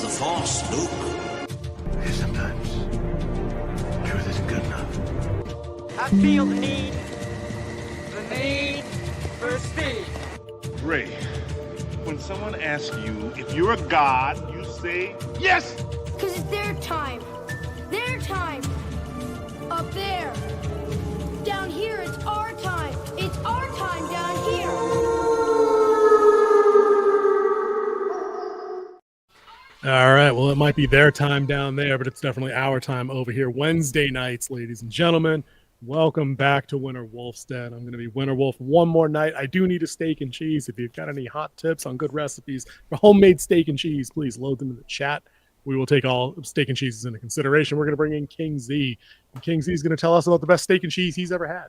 Trust the Force, Luke. Sometimes truth isn't good enough. I feel the need for speed. Ray, when someone asks you if you're a god, you say yes! Because it's their time. Their time. Up there. Down here, it's our time. It's our time down here. All right, well, it might be their time down there, but it's definitely our time over here. Wednesday nights, ladies and gentlemen. Welcome back to Winter Wolf's Den. I'm going to be Winter Wolf one more night. I do need a steak and cheese. If you've got any hot tips on good recipes for homemade steak and cheese, please load them in the chat. We will take all steak and cheeses into consideration. We're going to bring in King Z. And King Z is going to tell us about the best steak and cheese he's ever had.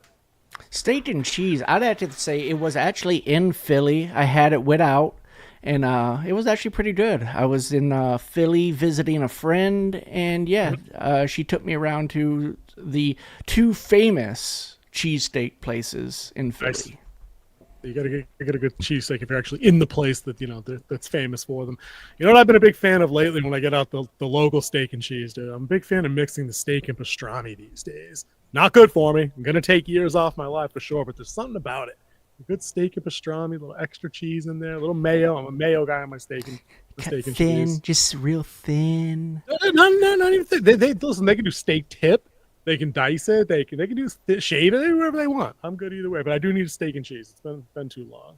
Steak and cheese, I'd have to say it was actually in Philly. I had it without, and it was actually pretty good. I was in Philly visiting a friend, and she took me around to the two famous cheesesteak places in Philly. Nice. You got to get a good cheesesteak if you're actually in the place that that's famous for them. You know what I've been a big fan of lately when I get out the local steak and cheese, dude? I'm a big fan of mixing the steak and pastrami these days. Not good for me. I'm going to take years off my life for sure, but there's something about it. A good steak and pastrami, a little extra cheese in there, a little mayo. I'm a mayo guy on my steak and thin, cheese. Just real thin. No, not even thin. Listen, they can do steak tip. They can dice it. They can do shave it, whatever they want. I'm good either way, but I do need a steak and cheese. It's been too long.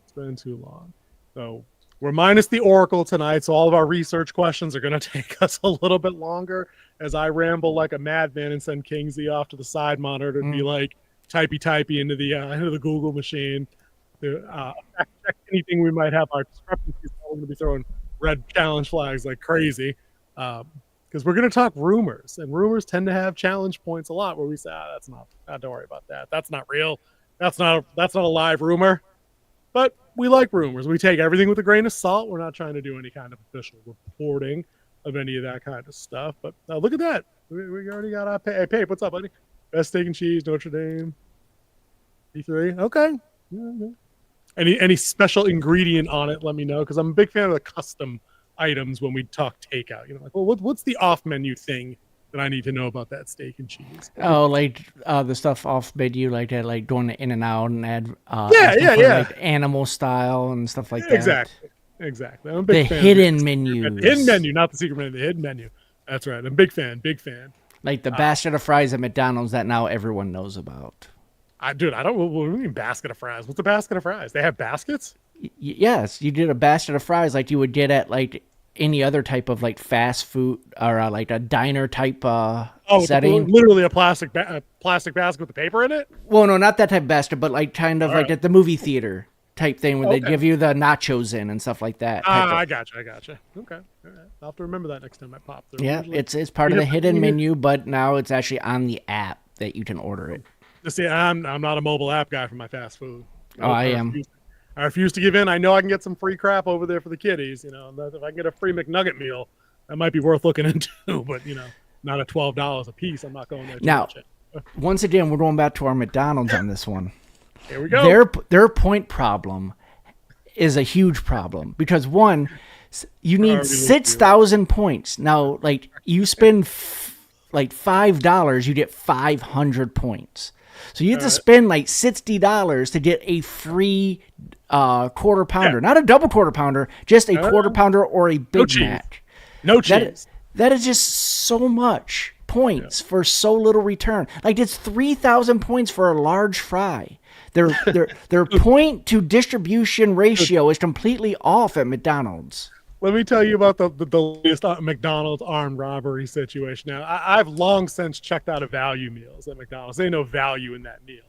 It's been too long. So we're minus the Oracle tonight, so all of our research questions are going to take us a little bit longer as I ramble like a madman and send Kingsley off to the side monitor to be like typey into the Google machine to fact check anything we might have our discrepancies. We're going to be throwing red challenge flags like crazy. Because we're going to talk rumors, and rumors tend to have challenge points a lot where we say, that's not, don't worry about that. That's not real. That's not a live rumor. But we like rumors. We take everything with a grain of salt. We're not trying to do any kind of official reporting of any of that kind of stuff. But look at that. We already got our pay. Hey, Pape, what's up, buddy? Best steak and cheese, Notre Dame. E3. Okay. Yeah. Any special ingredient on it, let me know, because I'm a big fan of the custom items when we talk takeout. Like, well, what's the off menu thing that I need to know about that steak and cheese? Oh, like the stuff off menu, like that, like doing the in and out and add like animal style and stuff like that. Exactly. I'm a big fan. Hidden menus. The hidden menu, not the secret menu, the hidden menu. That's right. I'm a big fan. Like the basket of fries at McDonald's that now everyone knows about. I don't. What do you mean basket of fries? What's a basket of fries? They have baskets? Yes, you did a basket of fries like you would get at like any other type of like fast food or like a diner type setting. Literally a plastic basket with the paper in it? Well, no, not that type of basket, but like kind of like at the movie theater type thing where they give you the nachos in and stuff like that. I gotcha. Okay. All right. I'll have to remember that next time I pop through. Yeah, it's part of the hidden menu, but now it's actually on the app that you can order it. See, I'm not a mobile app guy for my fast food. I am. I refuse to give in. I know I can get some free crap over there for the kiddies. If I can get a free McNugget meal, that might be worth looking into. But not at $12 a piece. I'm not going there. Now, once again, we're going back to our McDonald's on this one. Here we go. Their point problem is a huge problem because one, you need 6,000 points. Now, like you spend like $5, you get 500 points. So you have to spend like $60 to get a free quarter pounder, not a double quarter pounder, just a quarter pounder or a Big Mac. No cheese. That is just so much points for so little return. Like it's 3,000 points for a large fry. Their point to distribution ratio is completely off at McDonald's. Let me tell you about the latest McDonald's armed robbery situation. Now, I've long since checked out of value meals at McDonald's. There's no value in that meal.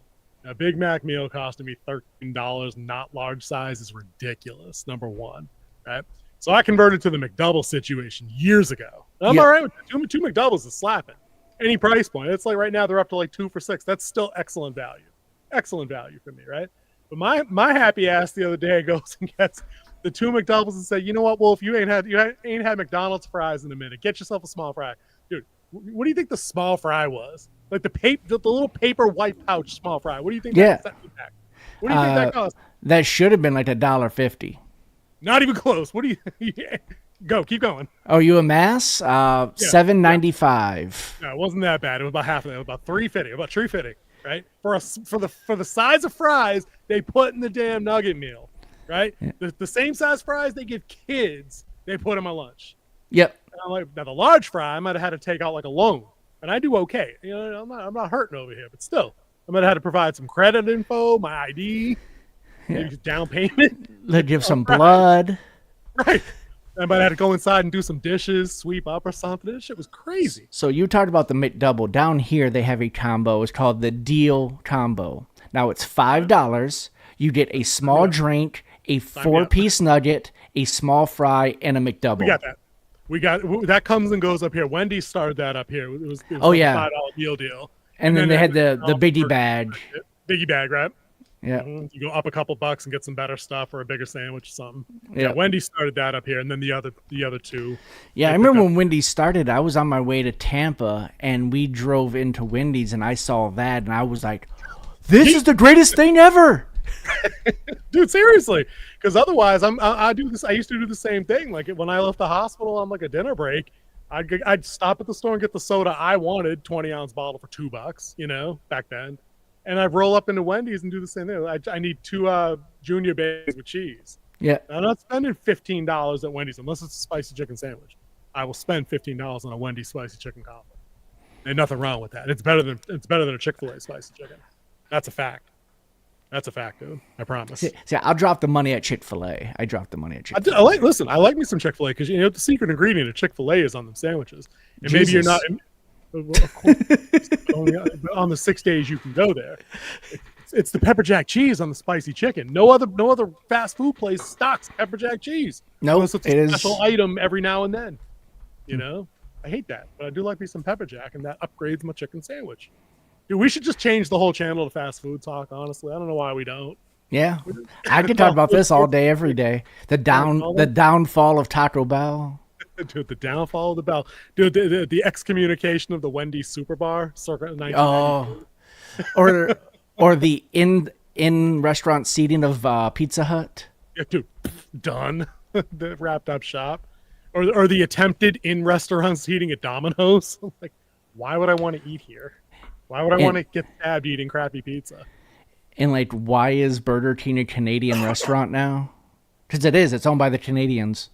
A Big Mac meal costing me $13, not large size, is ridiculous, number one. Right? So I converted to the McDouble situation years ago. I'm all right with that. Two McDoubles is slapping. Any price point. It's like right now they're up to like 2 for $6. That's still excellent value. Excellent value for me, right? But my happy ass the other day goes and gets the two McDoubles and say, you know what, Wolf, you ain't had McDonald's fries in a minute. Get yourself a small fry. Dude, what do you think the small fry was? Like the little paper white pouch small fry. What do you think that set me back? What do you think that cost? That should have been like $1.50. Not even close. What do you Go, keep going. Oh, you a mass? $7.95. No, it wasn't that bad. It was about half of that. It was about $3.50, right? For the size of fries they put in the damn nugget meal, right? Yeah. The same size fries they give kids, they put in my lunch. Yep. And I'm like, now the large fry, I might have had to take out like a loan, and I do okay. You know, I'm not hurting over here, but still, I might have had to provide some credit info, my ID, maybe down payment. Let's give some blood. Right. I might have to go inside and do some dishes, sweep up or something. This shit was crazy. So you talked about the McDouble. Down here, they have a combo. It's called the Deal Combo. Now, it's $5. You get a small drink, a 4-piece nugget, a small fry, and a McDouble. We got that. That comes and goes up here. Wendy's started that up here. It was oh, like yeah. a $5 deal. And then they had the biggie bag. Biggie bag, right? Yeah. Mm-hmm. You go up a couple bucks and get some better stuff or a bigger sandwich or something. Yeah. Wendy started that up here, and then the other two. Yeah, I remember when Wendy's started, I was on my way to Tampa, and we drove into Wendy's, and I saw that, and I was like, this is the greatest thing ever. Dude, seriously. Because otherwise, I do this. I used to do the same thing. Like when I left the hospital on like a dinner break, I'd stop at the store and get the soda I wanted, 20-ounce bottle for $2, you know, back then. And I'd roll up into Wendy's and do the same thing. I need 2 junior bags with cheese. Yeah. I'm not spending $15 at Wendy's unless it's a spicy chicken sandwich. I will spend $15 on a Wendy's spicy chicken combo. There's nothing wrong with that. It's better than a Chick-fil-A spicy chicken. That's a fact. That's a fact, dude. I promise. See, I'll drop the money at Chick-fil-A. I dropped the money at Chick-fil-A. I like me some Chick-fil-A because you know the secret ingredient of Chick-fil-A is on them sandwiches. And maybe you're not. Well, of course, on the 6 days you can go there. It's the pepper jack cheese on the spicy chicken. No other fast food place stocks pepper jack cheese. No, it's a special item every now and then. You know, I hate that, but I do like me some pepper jack, and that upgrades my chicken sandwich. Dude, we should just change the whole channel to fast food talk. Honestly, I don't know why we don't. Yeah, I could talk about this all day, every day. The downfall of Taco Bell. Dude, the downfall of the Bell. Dude, the excommunication of the Wendy's Super Bar circa 1992. Or the in restaurant seating of Pizza Hut. Yeah, dude, done. The wrapped up shop. Or the attempted in restaurant seating at Domino's. Like, why would I want to eat here? Why would I want to get stabbed eating crappy pizza? And like, why is Burger King a Canadian restaurant now? Because it is. It's owned by the Canadians.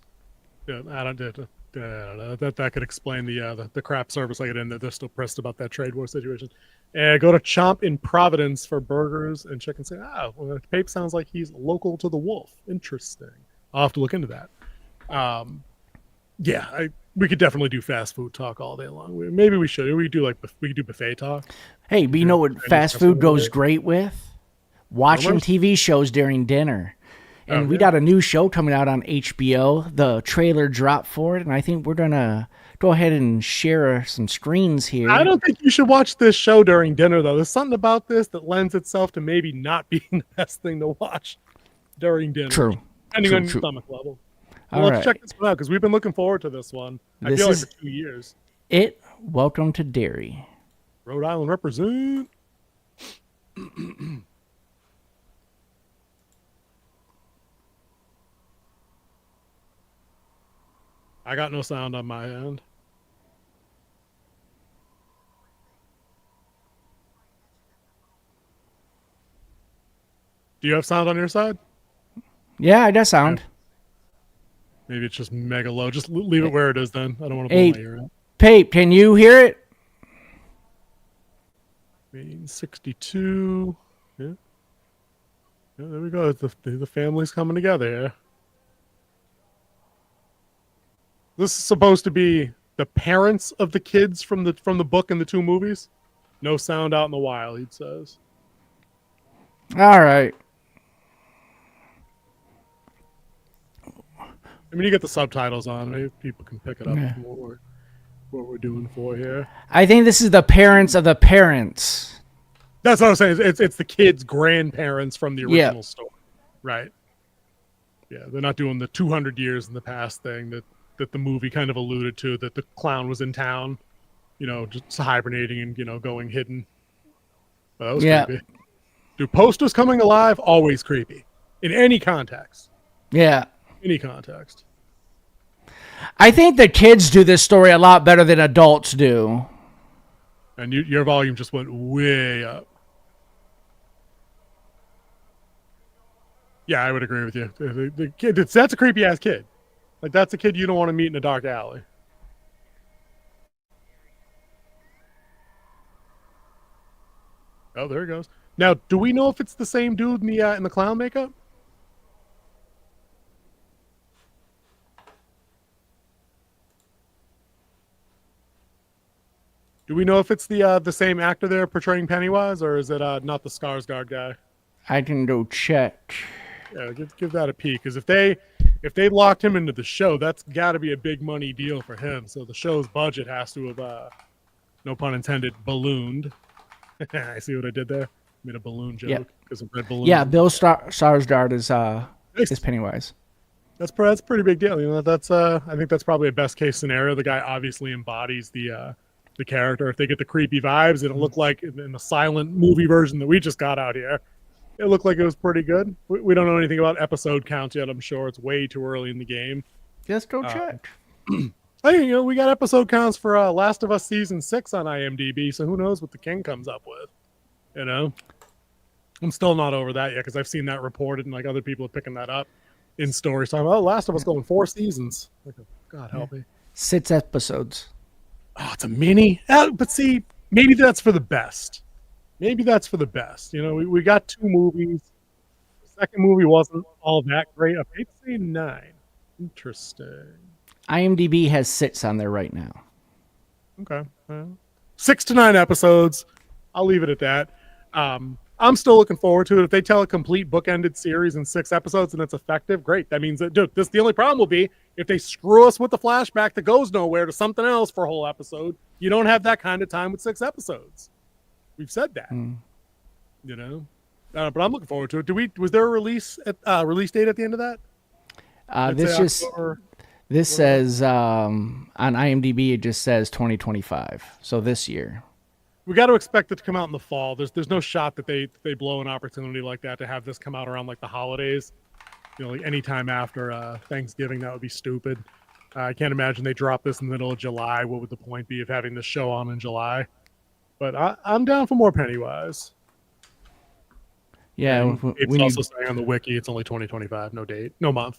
Yeah, I don't know. That could explain the crap service I get in. They're still pressed about that trade war situation. And go to Chomp in Providence for burgers and chicken. Say, well, Pape sounds like he's local to the Wolf. Interesting. I'll have to look into that. We could definitely do fast food talk all day long. Maybe we should. We could do buffet talk. Hey, but you know what fast food goes great with? Watching TV shows during dinner. And we got a new show coming out on HBO. The trailer dropped for it, and I think we're going to go ahead and share some screens here. I don't think you should watch this show during dinner, though. There's something about this that lends itself to maybe not being the best thing to watch during dinner. True. Depending on your stomach level. Well, let's check this one out, because we've been looking forward to this one. I feel like for 2 years. Welcome to Derry. Rhode Island represent. I got no sound on my end. Do you have sound on your side? Yeah, I got sound. Yeah. Maybe it's just mega low. Just leave it where it is then. I don't want to blow my ear out. Pape, can you hear it? 62. Yeah. Yeah, there we go. The family's coming together here. This is supposed to be the parents of the kids from the book and the 2 movies. No sound out in the wild, he says. All right. I mean, you get the subtitles on. Maybe people can pick it up. Yeah. What we're doing for here. I think this is the parents of the parents. That's what I'm saying. It's the kids' grandparents from the original story, right? Yeah, they're not doing the 200 years in the past thing that the movie kind of alluded to, that the clown was in town, you know, just hibernating and, you know, going hidden. But that was creepy. Dude, posters coming alive, always creepy. In any context. Yeah. Any context. I think the kids do this story a lot better than adults do. And your volume just went way up. Yeah, I would agree with you. The kid, that's a creepy ass kid. Like that's a kid you don't want to meet in a dark alley. Oh, there it goes. Now, do we know if it's the same dude in the clown makeup? Do we know if it's the same actor there portraying Pennywise, or is it not the Skarsgård guy? I can go check. Yeah, give that a peek, because if they locked him into the show, that's got to be a big money deal for him. So the show's budget has to have, no pun intended, ballooned. I see what I did there. Made a balloon joke because of red balloons. Yeah, Bill Skarsgård is Pennywise. That's a pretty big deal. You know, that's I think that's probably a best case scenario. The guy obviously embodies the character. If they get the creepy vibes, it'll look like in the silent movie version that we just got out here. It looked like it was pretty good. We don't know anything about episode counts yet. I'm sure it's way too early in the game. Just go check. Hey, you know, we got episode counts for Last of Us Season 6 on IMDb, so who knows what the King comes up with, you know? I'm still not over that yet, because I've seen that reported, and like other people are picking that up in stories. So Last of Us going 4 seasons. Like, God help me. 6 episodes. Oh, it's a mini? But see, maybe that's for the best. Maybe that's for the best. You know, we got 2 movies. The second movie wasn't all that great. I hate to say 9. Interesting. IMDb has 6 on there right now. Okay. 6 to 9 episodes. I'll leave it at that. I'm still looking forward to it. If they tell a complete bookended series in 6 episodes and it's effective, great. That means that, dude, the only problem will be if they screw us with the flashback that goes nowhere to something else for a whole episode. You don't have that kind of time with 6 episodes. We've said that. You know? But I'm looking forward to it. Was there a release date at the end of that? This says on IMDb, it just says 2025. So this year. We got to expect it to come out in the fall. There's no shot that they blow an opportunity like that to have this come out around like the holidays. You know, like any time after Thanksgiving, that would be stupid. I can't imagine they drop this in the middle of July. What would the point be of having this show on in July? But I'm down for more Pennywise. Yeah, it's also saying on the wiki it's only 2025, no date, no month.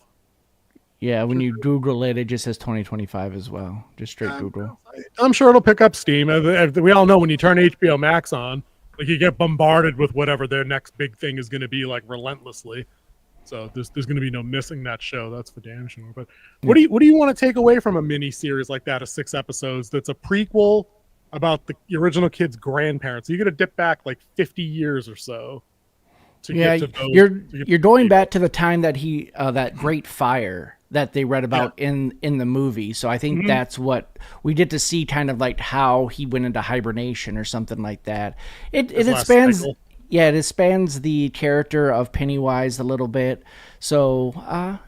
Yeah, when you Google it, it just says 2025 as well. Just straight Google. I'm sure it'll pick up steam. We all know when you turn HBO Max on, like you get bombarded with whatever their next big thing is going to be, like relentlessly. So there's going to be no missing that show. That's for damn sure. But what do you want to take away from a mini series like that of 6 episodes? That's a prequel about the original kid's grandparents. So you got to dip back like 50 years or so. You're going back to the time that that great fire that they read about in the movie. So I think that's what we get to see, kind of like how he went into hibernation or something like that. It expands. Yeah, it expands the character of Pennywise a little bit. So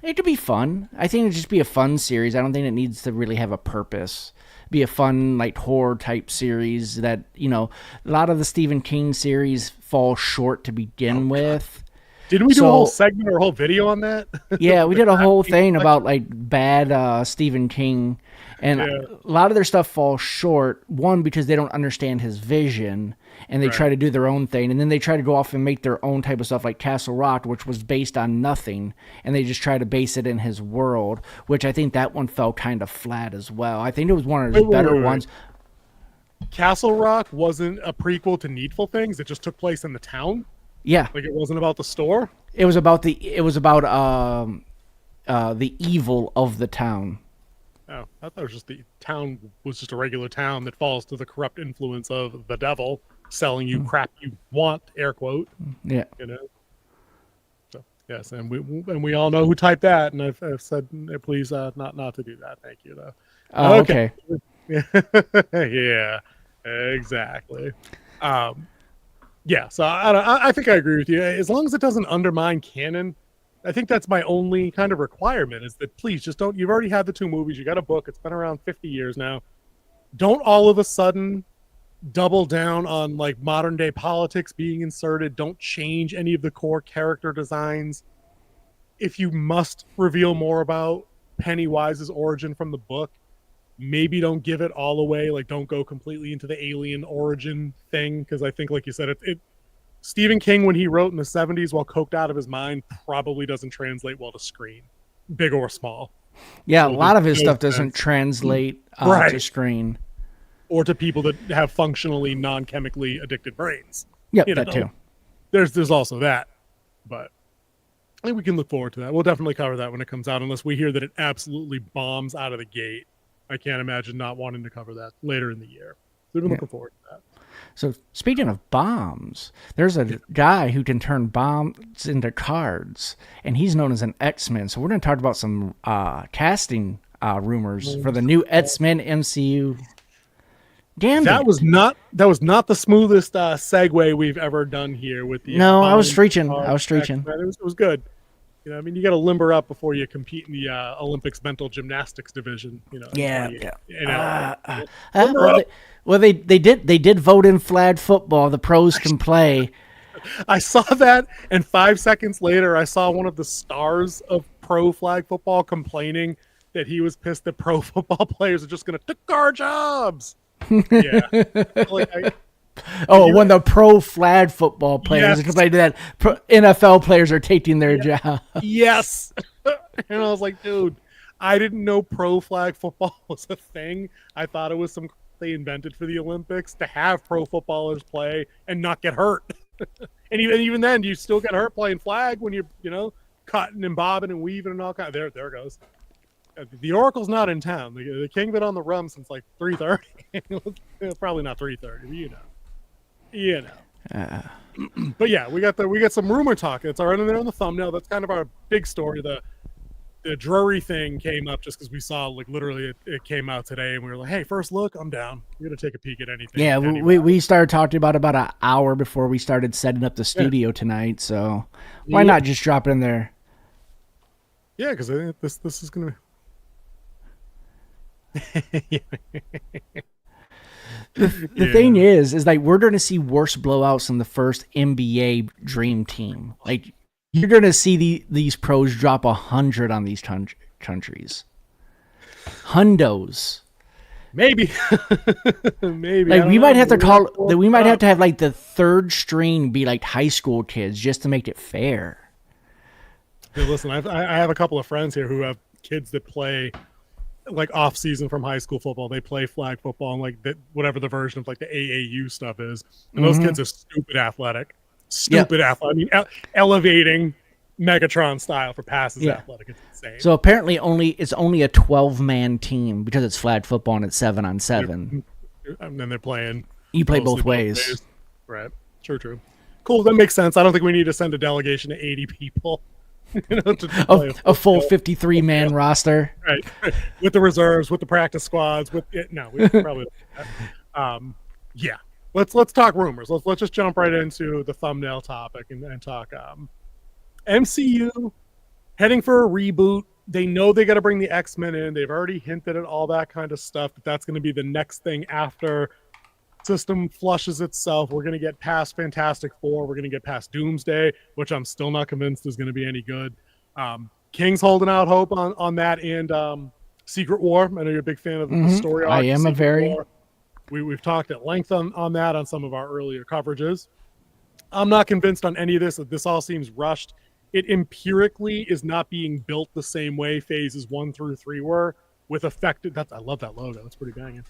it could be fun. I think it'd just be a fun series. I don't think it needs to really have a purpose. Be a fun, like, horror type series that, you know, a lot of the Stephen King series fall short to begin with. Didn't we do a whole segment or a whole video on that? Yeah, we did a whole thing about like bad Stephen King, and a lot of their stuff falls short. One, because they don't understand his vision, and they try to do their own thing, and then they try to go off and make their own type of stuff, like Castle Rock, which was based on nothing, and they just try to base it in his world, which I think that one fell kind of flat as well. I think it was one of his better ones. Castle Rock wasn't a prequel to Needful Things. It just took place in the town. Yeah, like it wasn't about the store. It was about the evil of the town. Oh, I thought it was just the town was just a regular town that falls to the corrupt influence of the devil selling you crap you want, air quote. Yeah, you know. So yes, and we all know who typed that, and I've said please not to do that. Thank you though. Okay. Yeah, exactly. Yeah, so I think I agree with you. As long as it doesn't undermine canon, I think that's my only kind of requirement is that please just don't. You've already had the 2 movies. You got a book. It's been around 50 years now. Don't all of a sudden double down on like modern day politics being inserted. Don't change any of the core character designs. If you must reveal more about Pennywise's origin from the book. Maybe don't give it all away. Like, don't go completely into the alien origin thing, because I think, like you said, Stephen King, when he wrote in the 70s while coked out of his mind, probably doesn't translate well to screen, big or small. Yeah, So a lot of his no stuff doesn't sense. translate Right. to screen. Or to people that have functionally non-chemically addicted brains. Yep, You know, that too. There's also that, but I think we can look forward to that. We'll definitely cover that when it comes out, unless we hear that it absolutely bombs out of the gate. I can't imagine not wanting to cover that later in the year. So we've been looking forward to that. So speaking of bombs, there's a guy who can turn bombs into cards, and he's known as an X-Men. So we're going to talk about some casting rumors for the new X-Men MCU. Damn, That was not the smoothest segue we've ever done here with the. No, I was bombs, stretching. cards, X-Men. It was good. You know, I mean, you got to limber up before you compete in the Olympics mental gymnastics division. You know. They did vote in flag football. The pros can play. I saw that, and 5 seconds later, I saw one of the stars of pro flag football complaining that he was pissed that pro football players are just going to take our jobs. Yeah. When the pro flag football players complained that NFL players are taking their job. Yes. And I was like, dude, I didn't know pro flag football was a thing. I thought it was some they invented for the Olympics to have pro footballers play and not get hurt. And even then, you still get hurt playing flag when you're, cutting and bobbing and weaving and all kind. There it goes. The Oracle's not in town. The King been on the rum since like 3:30. Probably not 3:30, but you know. But yeah, we got some rumor talk. It's already there on the thumbnail. That's kind of our big story. The Drury thing came up just because we saw, like, literally it came out today, and we were like, hey, first look, I'm down. We're gonna take a peek at anything. Yeah, we started talking about an hour before we started setting up the studio tonight. So why not just drop it in there? Yeah, because I think this is gonna. The thing is like we're going to see worse blowouts than the first NBA Dream Team. Like, you're going to see these pros drop 100 on these countries. Hundos. Maybe. Maybe. Like, we might have to have like the third string be like high school kids just to make it fair. Hey, listen, I have a couple of friends here who have kids that play like off season from high school football. They play flag football and like whatever the version of like the AAU stuff is. And those kids are stupid athletic. I mean, elevating Megatron style for passes athletic. It's insane. So apparently it's only a 12-man team because it's flag football and it's 7-on-7. And then they're playing. You play both ways. Right. True. Cool. That makes sense. I don't think we need to send a delegation to 80 people. A full 53-man roster, right? With the reserves, with the practice squads, we probably yeah. Let's talk rumors. Let's just jump right into the thumbnail topic and talk MCU heading for a reboot. They know they got to bring the X-Men in. They've already hinted at all that kind of stuff. That's going to be the next thing after system flushes itself. We're going to get past Fantastic Four. We're going to get past Doomsday, which I'm still not convinced is going to be any good. King's holding out hope on that, and Secret War. I know you're a big fan of the story arc. I am Secret a very. War. We've talked at length on that on some of our earlier coverages. I'm not convinced on any of this. This all seems rushed. It empirically is not being built the same way phases 1 through 3 were, with effective. I love that logo. That's pretty banging.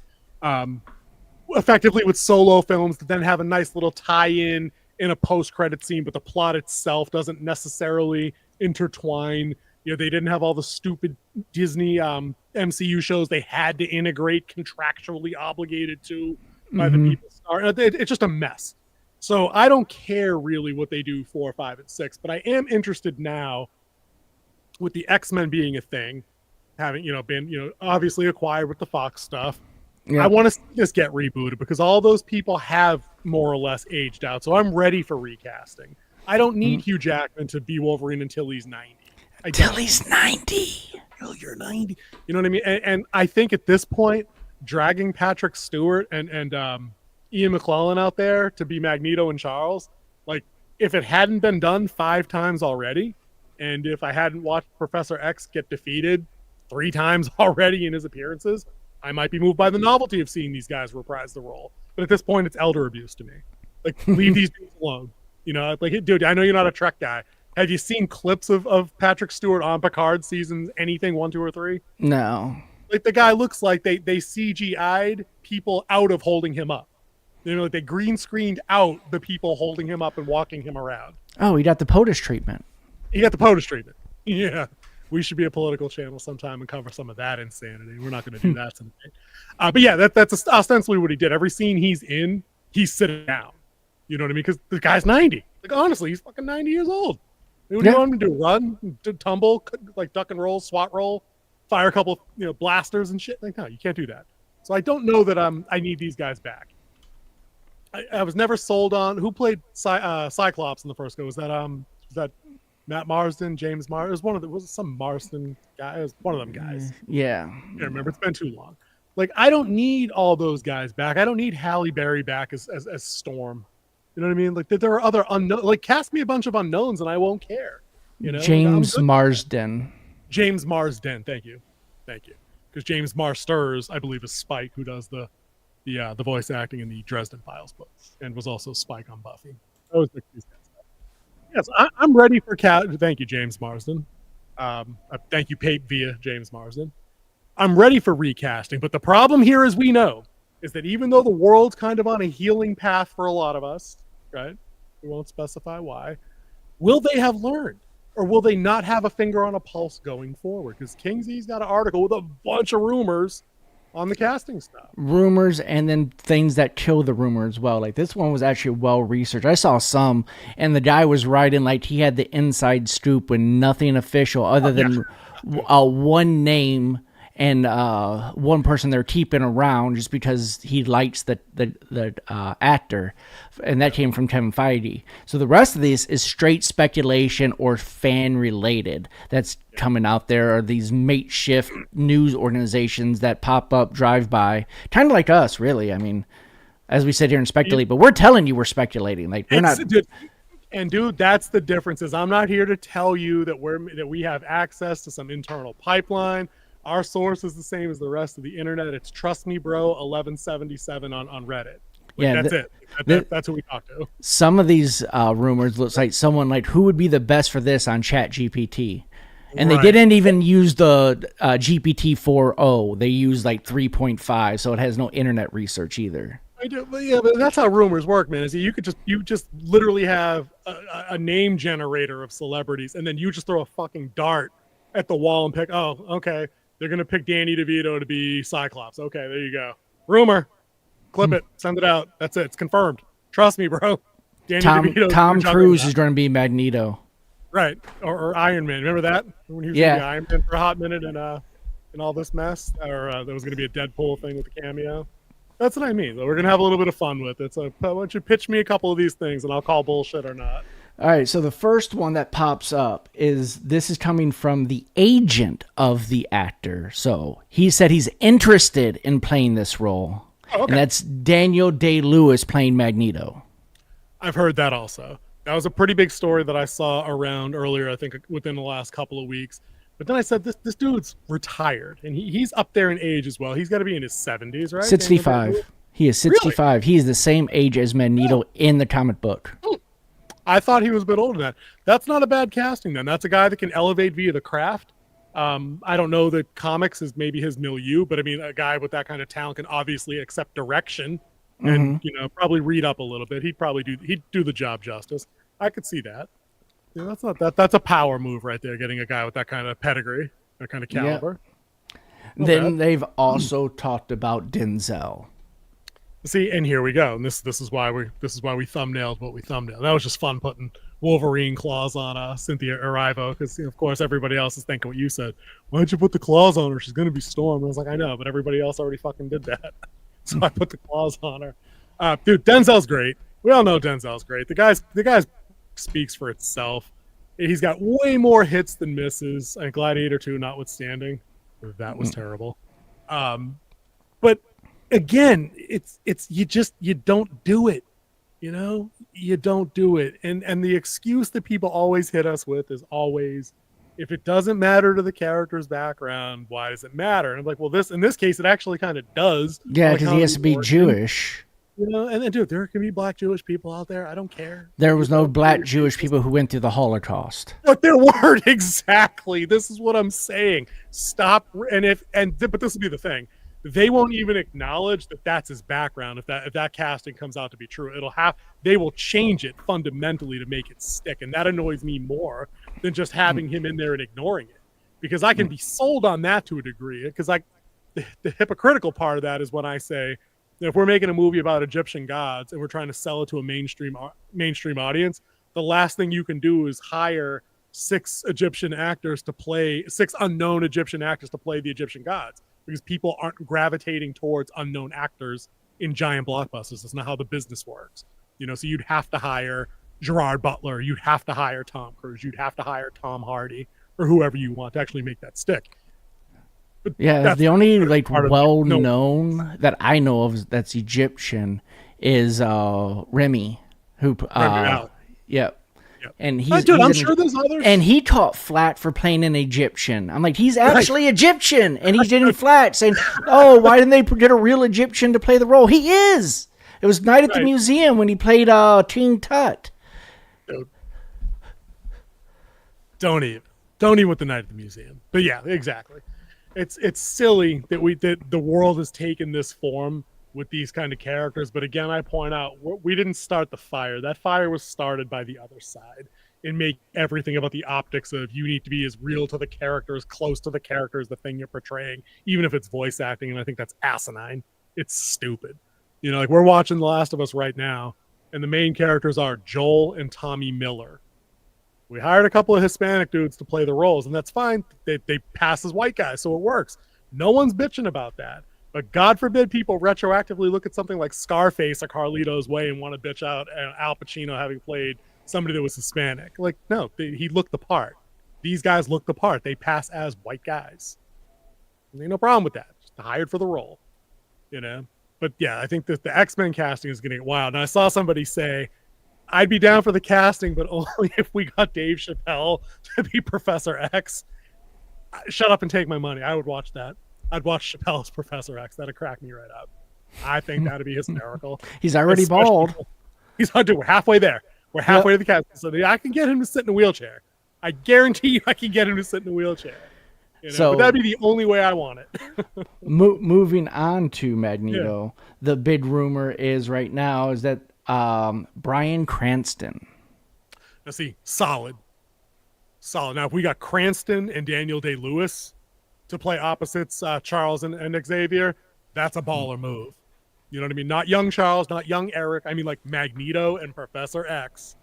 Effectively with solo films that then have a nice little tie-in in a post-credit scene, but the plot itself doesn't necessarily intertwine. They didn't have all the stupid Disney MCU shows they had to integrate, contractually obligated to by the people. It's just a mess. So I don't care really what they do 4, 5, and 6, but I am interested now with the X-Men being a thing, having been obviously acquired with the Fox stuff. Yeah. I want to see this get rebooted because all those people have more or less aged out. So I'm ready for recasting. I don't need Hugh Jackman to be Wolverine until he's 90. Until he's 90. Until you're 90. You know what I mean? And I think at this point, dragging Patrick Stewart and Ian McClellan out there to be Magneto and Charles, like, if it hadn't been done 5 times already, and if I hadn't watched Professor X get defeated 3 times already in his appearances, I might be moved by the novelty of seeing these guys reprise the role. But at this point, it's elder abuse to me. Like, leave these dudes alone. You know, like, dude, I know you're not a Trek guy. Have you seen clips of Patrick Stewart on Picard seasons, anything 1, 2, or 3? No. Like, the guy looks like they CGI'd people out of holding him up. You know, like they green screened out the people holding him up and walking him around. Oh, he got the POTUS treatment. He got the POTUS treatment. Yeah. We should be a political channel sometime and cover some of that insanity. We're not going to do that tonight. But yeah, that's ostensibly what he did. Every scene he's in, he's sitting down. You know what I mean? Because the guy's 90. Like, honestly, he's fucking 90 years old. What do you want him to do? Run, tumble, like duck and roll, SWAT roll, fire a couple, blasters and shit? Like, no, you can't do that. So I don't know that I need these guys back. I was never sold on who played Cyclops in the first go. Was that Matt Marsden, James Marsden? Was it some Marsden guy? It was one of them guys. Yeah. I can't remember. It's been too long. Like, I don't need all those guys back. I don't need Halle Berry back as Storm. You know what I mean? Like, there are other unknown. Like, cast me a bunch of unknowns and I won't care. You know, James Marsden. James Marsden. Thank you. Because James Marsters, I believe, is Spike, who does the voice acting in the Dresden Files books, and was also Spike on Buffy. I always mix these guys up. Yes, I'm ready for Thank you, James Marsden. Thank you, Pape via James Marsden. I'm ready for recasting, but the problem here, as we know, is that even though the world's kind of on a healing path for a lot of us, right? We won't specify why. Will they have learned? Or will they not have a finger on a pulse going forward? Because Kingsley's got an article with a bunch of rumors on the casting stuff. Rumors, and then things that kill the rumor as well. Like, this one was actually well researched. I saw some, and the guy was writing like he had the inside scoop with nothing official other than one name and one person they're keeping around just because he likes the actor, and that came from Kevin Feige. So the rest of this is straight speculation or fan related that's coming out there, or these makeshift news organizations that pop up, drive by, kind of like us, really. I mean, as we sit here and speculate, but we're telling you we're speculating. Like, we're not. And dude, that's the difference. Is I'm not here to tell you that we have access to some internal pipeline. Our source is the same as the rest of the internet. It's Trust Me Bro 1177 on Reddit. That's it. That's who we talk to. Some of these rumors looks like someone like who would be the best for this on Chat GPT. And they didn't even use the GPT 4.0. They used like 3.5, so it has no internet research either. I do, but that's how rumors work, man. Is you just literally have a name generator of celebrities, and then you just throw a fucking dart at the wall and pick. Oh, okay. They're going to pick Danny DeVito to be Cyclops. Okay, there you go. Rumor. Clip it. Send it out. That's it. It's confirmed. Trust me, bro. Tom Cruise is going to be Magneto. Right. Or Iron Man. Remember that? When he was going to be Iron Man for a hot minute and all this mess? Or there was going to be a Deadpool thing with the cameo. That's what I mean. We're going to have a little bit of fun with it. So why don't you pitch me a couple of these things and I'll call bullshit or not. All right, so the first one that pops up is coming from the agent of the actor. So he said he's interested in playing this role. Oh, okay. And that's Daniel Day-Lewis playing Magneto. I've heard that also. That was a pretty big story that I saw around earlier, I think, within the last couple of weeks. But then I said, this dude's retired, and he's up there in age as well. He's got to be in his 70s, right? 65. He is 65. Really? He is the same age as Magneto in the comic book. Oh. I thought he was a bit older than that. That's not a bad casting, then. That's a guy that can elevate via the craft. I don't know that comics is maybe his milieu, but I mean, a guy with that kind of talent can obviously accept direction and probably read up a little bit. He'd do the job justice. I could see that. That's a power move right there, getting a guy with that kind of pedigree, that kind of caliber. Yeah. Then they've also talked about Denzel. See, and here we go. And this is why we thumbnailed what we thumbnailed. That was just fun putting Wolverine claws on Cynthia Erivo, because of course everybody else is thinking what you said. Why'd you put the claws on her? She's gonna be Storm. And I was like, I know, but everybody else already fucking did that. So I put the claws on her. Dude, Denzel's great. We all know Denzel's great. The guy speaks for itself. He's got way more hits than misses. And Gladiator 2 notwithstanding, that was terrible. But again, it's you don't do it. You don't do it. And the excuse that people always hit us with is always if it doesn't matter to the character's background, why does it matter? And I'm like, well, in this case, it actually kind of does. Yeah, because he has to be Jewish. You know, and dude, there can be black Jewish people out there. I don't care. There was no black Jewish people who went through the Holocaust. But there weren't, exactly. This is what I'm saying. Stop. But this will be the thing. They won't even acknowledge that that's his background. If that casting comes out to be true, they will change it fundamentally to make it stick. And that annoys me more than just having him in there and ignoring it, because I can be sold on that to a degree. Because the hypocritical part of that is when I say, if we're making a movie about Egyptian gods and we're trying to sell it to a mainstream audience, the last thing you can do is hire six unknown Egyptian actors to play the Egyptian gods, because people aren't gravitating towards unknown actors in giant blockbusters. That's not how the business works. You know, so you'd have to hire Gerard Butler, you'd have to hire Tom Cruise, you'd have to hire Tom Hardy, or whoever you want to actually make that stick. But yeah, the only well-known that I know of that's Egyptian is Remy, who yep. And I'm sure there's others. And he taught flat for playing an Egyptian. I'm like, he's actually Egyptian, and he's getting flat, saying, "Oh, why didn't they get a real Egyptian to play the role?" He is. It was Night at the Museum when he played King Tut. Don't even with the Night at the Museum. But yeah, exactly. It's silly that the world has taken this form with these kind of characters. But again, I point out, we didn't start the fire. That fire was started by the other side, and make everything about the optics of you need to be as real to the characters, close to the characters, the thing you're portraying, even if it's voice acting. And I think that's asinine. It's stupid. You know, like we're watching The Last of Us right now, and the main characters are Joel and Tommy Miller. We hired a couple of Hispanic dudes to play the roles, and that's fine. They pass as white guys, so it works. No one's bitching about that. But God forbid people retroactively look at something like Scarface or Carlito's Way and want to bitch out Al Pacino having played somebody that was Hispanic. Like, no, he looked the part. These guys look the part. They pass as white guys. And ain't no problem with that. Just hired for the role, you know? But yeah, I think that the X-Men casting is getting wild. And I saw somebody say, I'd be down for the casting, but only if we got Dave Chappelle to be Professor X. Shut up and take my money. I would watch that. I'd watch Chappelle's Professor X. That'd crack me right up. I think that'd be hysterical. He's already bald. We're halfway there. We're halfway to the casting. So I can get him to sit in a wheelchair. I guarantee you I can get him to sit in a wheelchair. You know? But that'd be the only way I want it. Moving on to Magneto, the big rumor is right now is that Bryan Cranston. Now see, solid. Now if we got Cranston and Daniel Day-Lewis to play opposites, Charles and Xavier, that's a baller move. You know what I mean? Not young Charles, not young Eric. I mean like Magneto and Professor X.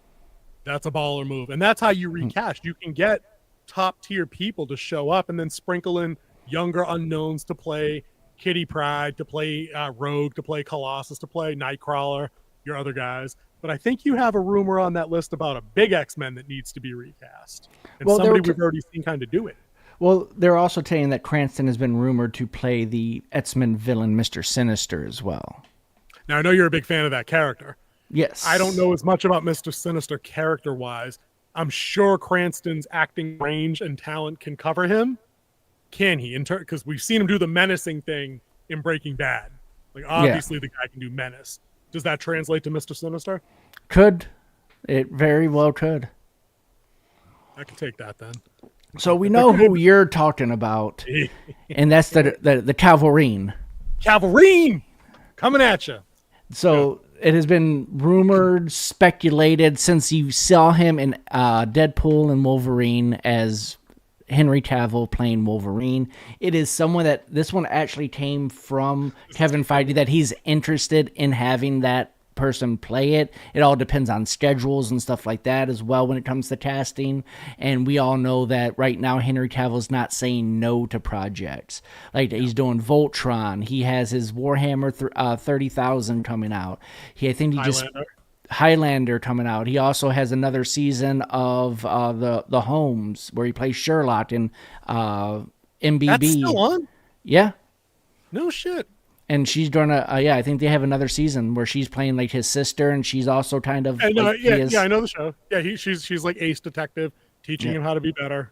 That's a baller move. And that's how you recast. You can get top tier people to show up and then sprinkle in younger unknowns to play Kitty Pryde, to play Rogue, to play Colossus, to play Nightcrawler, your other guys. But I think you have a rumor on that list about a big X-Men that needs to be recast. And somebody we've already seen kind of do it. Well, they're also saying that Cranston has been rumored to play the X-Men villain, Mr. Sinister, as well. Now, I know you're a big fan of that character. Yes. I don't know as much about Mr. Sinister character-wise. I'm sure Cranston's acting range and talent can cover him. Can he? Because we've seen him do the menacing thing in Breaking Bad. Like, obviously, the guy can do menace. Does that translate to Mr. Sinister? Could. It very well could. I can take that then. So we know who you're talking about, and that's the Calverine. Calverine! Coming at you. So it has been rumored, speculated, since you saw him in Deadpool and Wolverine as Henry Cavill playing Wolverine. It is someone that this one actually came from Kevin Feige, that he's interested in having that person play it. It all depends on schedules and stuff like that as well when it comes to casting. And we all know that right now Henry Cavill's not saying no to projects. Like he's doing Voltron. He has his Warhammer 30,000 coming out. Highlander coming out. He also has another season of the Holmes where he plays Sherlock in MBB. That's still on? Yeah. No shit. And she's gonna, I think they have another season where she's playing like his sister, and she's also kind of. I know the show. Yeah, she's like ace detective, teaching him how to be better.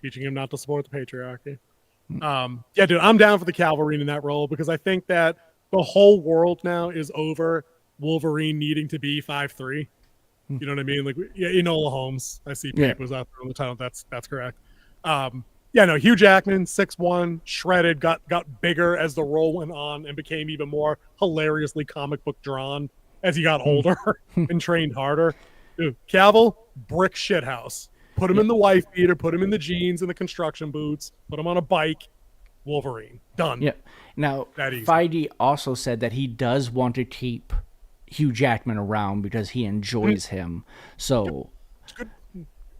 teaching him not to support the patriarchy. Yeah, dude, I'm down for the Calvary in that role because I think that the whole world now is over Wolverine needing to be 5'3". You know what I mean? Like, yeah, Enola Holmes. I see papers out there on the title. That's correct. Yeah, no, Hugh Jackman, 6'1", shredded, got bigger as the role went on and became even more hilariously comic book drawn as he got older and trained harder. Dude, Cavill, brick shithouse. Put him in the wife beater, put him in the jeans and the construction boots, put him on a bike. Wolverine. Done. Yeah. Now, Feige also said that he does want to keep Hugh Jackman around because he enjoys him. So,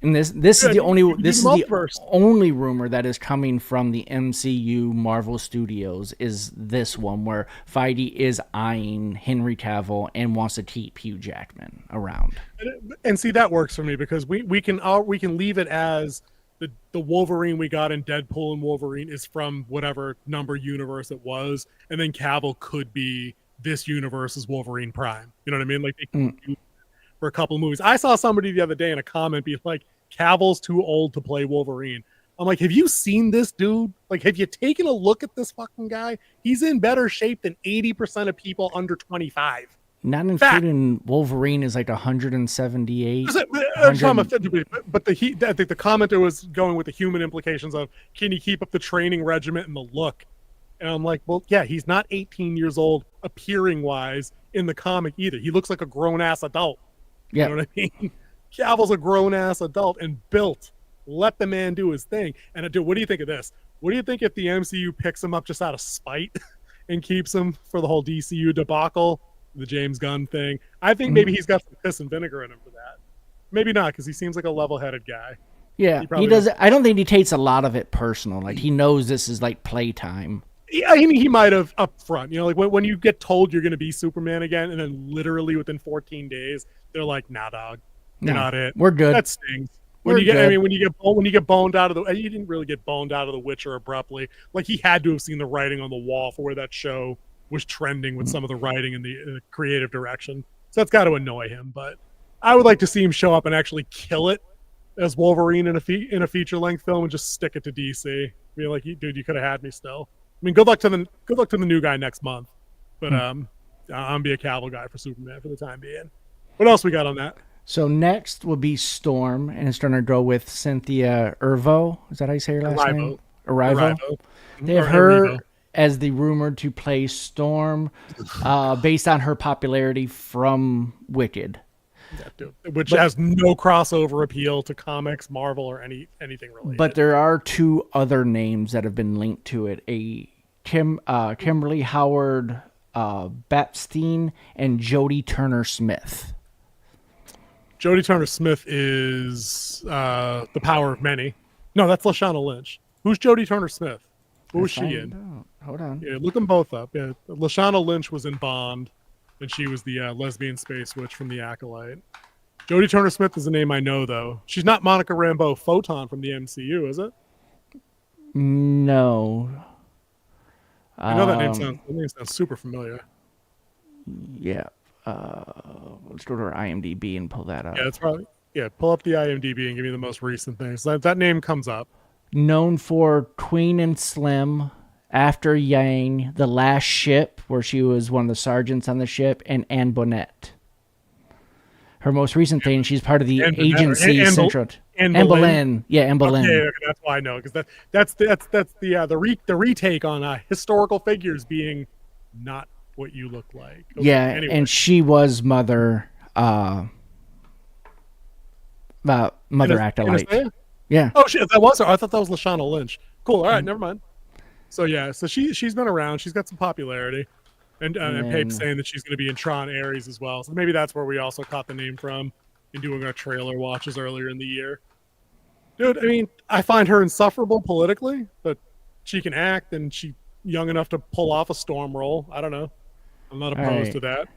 and this is the only rumor that is coming from the MCU Marvel Studios is this one where Feige is eyeing Henry Cavill and wants to keep Hugh Jackman around. And see, that works for me because we can leave it as the Wolverine we got in Deadpool and Wolverine is from whatever number universe it was, and then Cavill could be this universe's Wolverine Prime. You know what I mean? Like they can do for a couple of movies. I saw somebody the other day in a comment be like, Cavill's too old to play Wolverine. I'm like, have you seen this dude? Like, have you taken a look at this fucking guy? He's in better shape than 80% of people under 25. Not including Wolverine is like 178. But I think the commenter was going with the human implications of, can he keep up the training regimen and the look? And I'm like, well, yeah, he's not 18 years old appearing wise in the comic either. He looks like a grown ass adult. Yeah. You know what I mean? Cavill's a grown ass adult and built. Let the man do his thing. And dude, what do you think of this? What do you think if the MCU picks him up just out of spite and keeps him for the whole DCU debacle, the James Gunn thing? I think maybe he's got some piss and vinegar in him for that. Maybe not, because he seems like a level-headed guy. Yeah, he does. I don't think he takes a lot of it personal. Like he knows this is like playtime. I mean, he might have up front. Like when you get told you're going to be Superman again, and then literally within 14 days, they're like, "Nah, dog, you're not it. We're good." That stings. When you get boned out of the, you didn't really get boned out of The Witcher abruptly. Like he had to have seen the writing on the wall for where that show was trending with some of the writing and the creative direction. So that's got to annoy him. But I would like to see him show up and actually kill it as Wolverine in a feature length film and just stick it to DC. Be like, dude, you could have had me still. I mean, good luck to the new guy next month. But I'm be a Cavill guy for Superman for the time being. What else we got on that? So next will be Storm, and it's going to go with Cynthia Erivo. Is that how you say her last name? Erivo. They have her as the rumored to play Storm, based on her popularity from Wicked. Which has no crossover appeal to comics, Marvel, or anything related. But there are two other names that have been linked to it: Kimberly Howard Bapstein and Jodie Turner-Smith. Jodie Turner-Smith is The Power of Many. No, that's Lashana Lynch. Who's Jodie Turner-Smith? Who was she in? Hold on. Yeah, look them both up. Yeah, Lashana Lynch was in Bond, and she was the lesbian space witch from The Acolyte. Jodie Turner-Smith is a name I know, though. She's not Monica Rambeau Photon from the MCU, is it? No. I know that name sounds super familiar. Yeah. Let's go to our IMDb and pull that up. Yeah, that's probably pull up the IMDb and give me the most recent things. That name comes up. Known for Queen and Slim, After Yang, The Last Ship, where she was one of the sergeants on the ship, and Anne Bonnet. Her most recent thing, she's part of the agency Central. Anne Boleyn. Yeah, Anne Boleyn. Okay, that's why I know, because that's the retake on historical figures being not what you look like. Okay, yeah, anyway. And she was Mother Acolyte. Yeah. Oh shit, that was her. I thought that was Lashana Lynch. Cool. All right, never mind. So yeah, so she's been around. She's got some popularity, and Pape's saying that she's going to be in Tron Ares as well. So maybe that's where we also caught the name from in doing our trailer watches earlier in the year. Dude, I mean, I find her insufferable politically, but she can act, and she's young enough to pull off a Storm role. I don't know. I'm not opposed to that.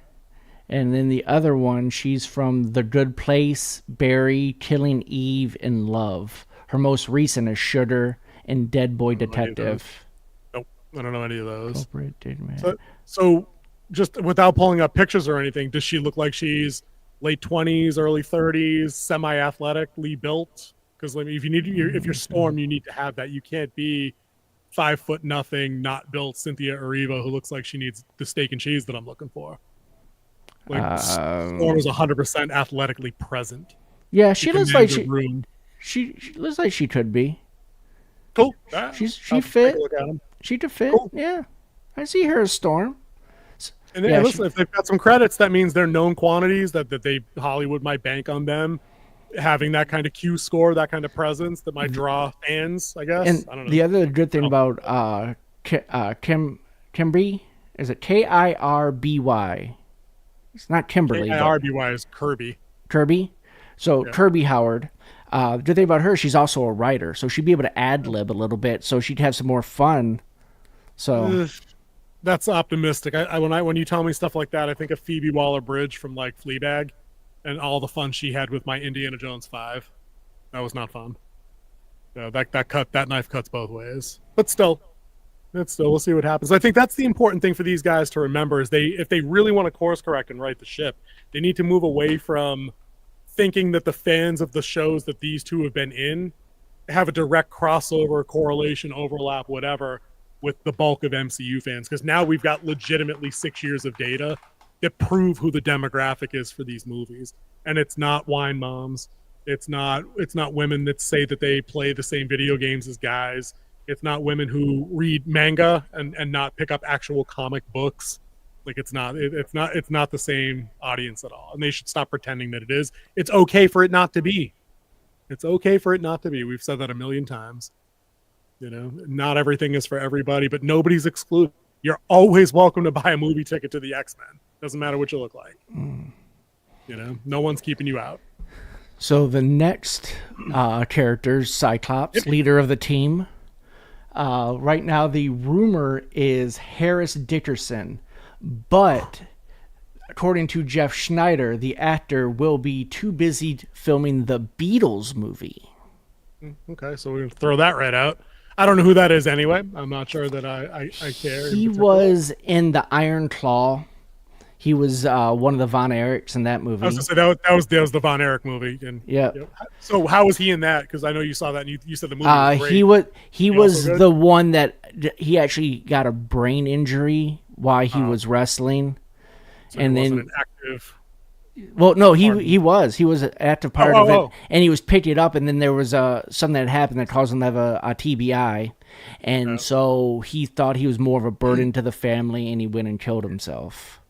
And then the other one, she's from The Good Place, Barry, Killing Eve, and Love. Her most recent is Sugar and Dead Boy Detective. Nope, I don't know any of those. Man. So just without pulling up pictures or anything, does she look like she's late 20s, early 30s, semi-athletically built? Because I mean, if you're Storm, you need to have that. You can't be 5'0" not built Cynthia Erivo who looks like she needs the steak and cheese that I'm looking for. Like Storm is 100% athletically present. Yeah, she looks like room. she looks like she could be. Cool. She I'll fit. take a look at 'em. She could fit. Cool. Yeah, I see her as Storm. And then, listen, if they've got some credits, that means they're known quantities that they Hollywood might bank on them having that kind of Q score, that kind of presence that might draw fans. I guess. And I don't know. the other good thing about Kimberly is it Kirby? It's not Kimberly. Kirby is Kirby. Kirby. So Yeah. Kirby Howard. The good thing about her, she's also a writer, so she'd be able to ad lib a little bit, so she'd have some more fun. So that's optimistic. When you tell me stuff like that, I think of Phoebe Waller-Bridge from like Fleabag, and all the fun she had with my Indiana Jones 5. That was not fun. No, that knife cuts both ways. But still, we'll see what happens. I think that's the important thing for these guys to remember is if they really want to course correct and right the ship, they need to move away from thinking that the fans of the shows that these two have been in have a direct crossover, correlation, overlap, whatever, with the bulk of MCU fans. Because now we've got legitimately 6 years of data that prove who the demographic is for these movies. And it's not wine moms. It's not women that say that they play the same video games as guys. It's not women who read manga and not pick up actual comic books. Like it's not the same audience at all. And they should stop pretending that it is. It's okay for it not to be. It's okay for it not to be. We've said that a million times. You know, not everything is for everybody, but nobody's excluded. You're always welcome to buy a movie ticket to the X-Men. Doesn't matter what you look like. You know, no one's keeping you out. So the next character, Cyclops, leader of the team. Right now, the rumor is Harris Dickerson, but according to Jeff Schneider, the actor will be too busy filming the Beatles movie. Okay, so we're going to throw that right out. I don't know who that is anyway. I'm not sure that I care. He was in the Iron Claw. He was one of the Von Erichs in that movie. I was going to say that was the Von Erich movie. And, yeah. So how was he in that? Because I know you saw that and you said the movie was great. He was the one that he actually got a brain injury while he was wrestling. So and he then wasn't an active. Well, no, he was an active part of it, and he was picked it up, and then there was something that happened that caused him to have a TBI, and so he thought he was more of a burden to the family, and he went and killed himself.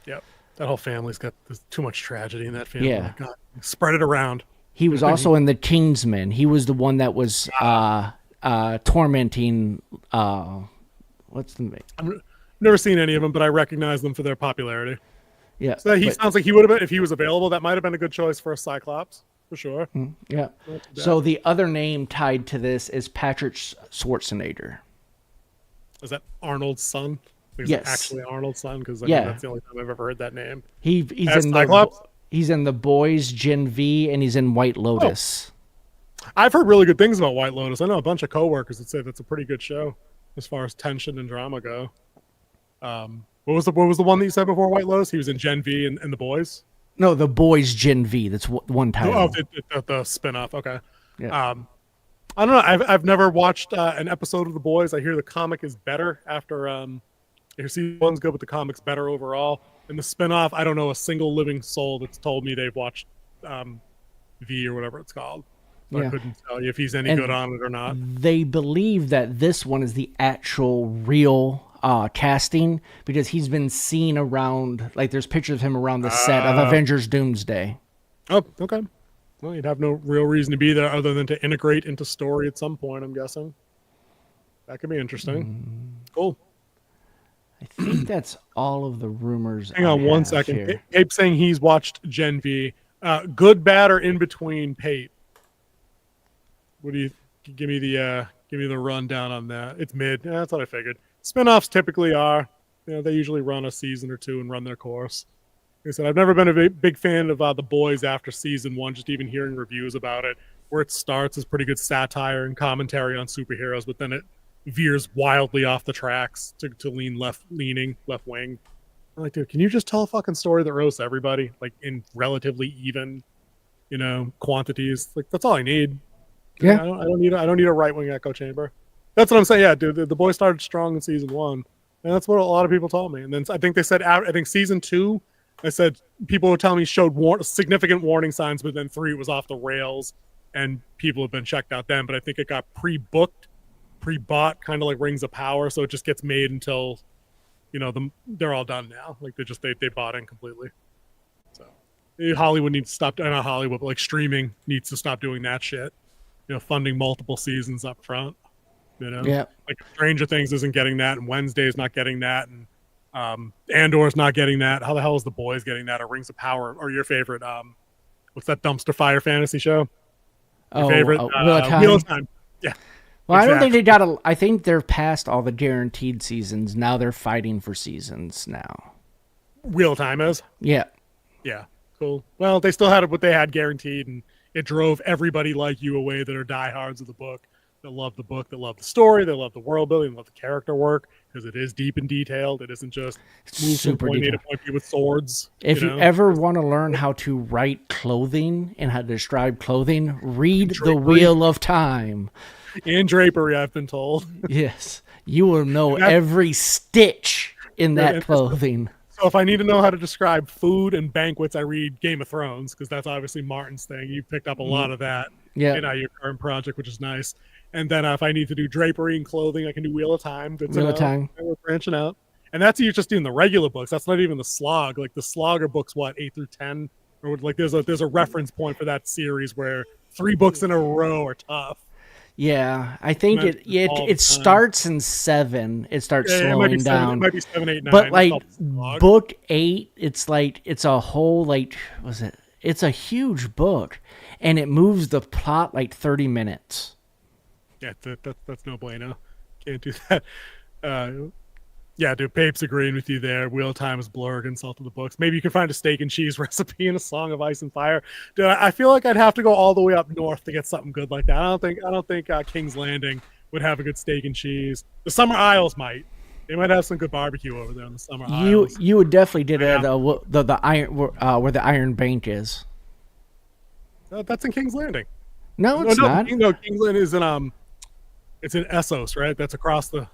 Yep, that whole family's got too much tragedy in that family. Yeah, God, spread it around. He was also in the Kingsman. He was the one that was tormenting. What's the name? I've never seen any of them, but I recognize them for their popularity. Yeah, so sounds like he would have been, if he was available, that might have been a good choice for a Cyclops, for sure. Yeah. So the other name tied to this is Patrick Schwarzenegger. Is that Arnold's son? Is yes. it actually Arnold's son? Because that's the only time I've ever heard that name. He's in Cyclops? He's in The Boys, Gen V, and he's in White Lotus. Oh. I've heard really good things about White Lotus. I know a bunch of coworkers that say that's a pretty good show as far as tension and drama go. What was the one that you said before White Lotus? He was in Gen V and The Boys? No, The Boys Gen V. That's one title. Oh, the spinoff. Okay. Yeah. I don't know. I've never watched an episode of The Boys. I hear the comic is better after season one's good, but the comic's better overall. And the spinoff, I don't know a single living soul that's told me they've watched V or whatever it's called. So I couldn't tell you if he's any good on it or not. They believe that this one is the actual real casting because he's been seen around, like there's pictures of him around the set of Avengers Doomsday. Oh, okay. Well, you'd have no real reason to be there other than to integrate into story at some point, I'm guessing. That could be interesting. Cool. I think that's all of the rumors. Hang on one second. Pape saying he's watched Gen V. Good, bad, or in between, Pape? What do you give me the rundown on that? It's mid. Yeah, that's what I figured. Spinoffs typically are. They usually run a season or two and run their course. Like I said, I've never been a big fan of The Boys after season one, just even hearing reviews about it. Where it starts is pretty good satire and commentary on superheroes, but then it veers wildly off the tracks to lean left wing. I'm like, dude, can you just tell a fucking story that roasts everybody, like in relatively even, quantities. Like that's all I need. Yeah. I don't need a right wing echo chamber. That's what I'm saying. Yeah, dude, the boy started strong in season 1, and that's what a lot of people told me. And then I think they said, I think season 2, I said people were telling me showed significant warning signs, but then 3 was off the rails, and people have been checked out then. But I think it got pre-bought, kind of like Rings of Power, so it just gets made until, they're all done now. Like they bought in completely. So Hollywood needs to stop. Not Hollywood, but like streaming needs to stop doing that shit. Funding multiple seasons up front. Yeah. Like Stranger Things isn't getting that, and Wednesday's not getting that, and Andor's not getting that. How the hell is The Boys getting that? Or Rings of Power, or your favorite? What's that dumpster fire fantasy show? Your favorite? Wheel of Time. Yeah. Well, exactly. I don't think they got I think they're past all the guaranteed seasons. Now they're fighting for seasons now. Wheel of Time is. Yeah. Yeah. Cool. Well, they still had what they had guaranteed, and it drove everybody like you away that are diehards of the book. That love the book, that love the story, that love the world building, love the character work, because it is deep and detailed. It isn't just move from point A to point B with swords. If you ever want to learn how to write clothing and how to describe clothing, read The Wheel of Time. And drapery, I've been told. Yes. You will know every stitch in that clothing. So if I need to know how to describe food and banquets, I read Game of Thrones, because that's obviously Martin's thing. You picked up a lot of that in your current project, which is nice. And then if I need to do drapery and clothing, I can do Wheel of Time. Wheel of Time. We're branching out. And that's you just doing the regular books. That's not even the slog. Like the slog are books, 8 through 10? Or like there's a reference point for that series where 3 books in a row are tough. Yeah, I think it starts in 7. It starts slowing down. It might be 7, 8, 9. But like book 8, it's a whole it's a huge book, and it moves the plot like 30 minutes. Yeah, that's no bueno. Can't do that. Yeah, dude, Pape's agreeing with you there. Wheel of Time is Blurg and Salt of the Books. Maybe you can find a steak and cheese recipe in A Song of Ice and Fire. Dude, I feel like I'd have to go all the way up north to get something good like that. I don't think King's Landing would have a good steak and cheese. The Summer Isles might. They might have some good barbecue over there in the Summer Isles. You would definitely did it at the iron where the Iron Bank is. That's in King's Landing. No, it's not. King's Landing is in it's in Essos, right? That's across the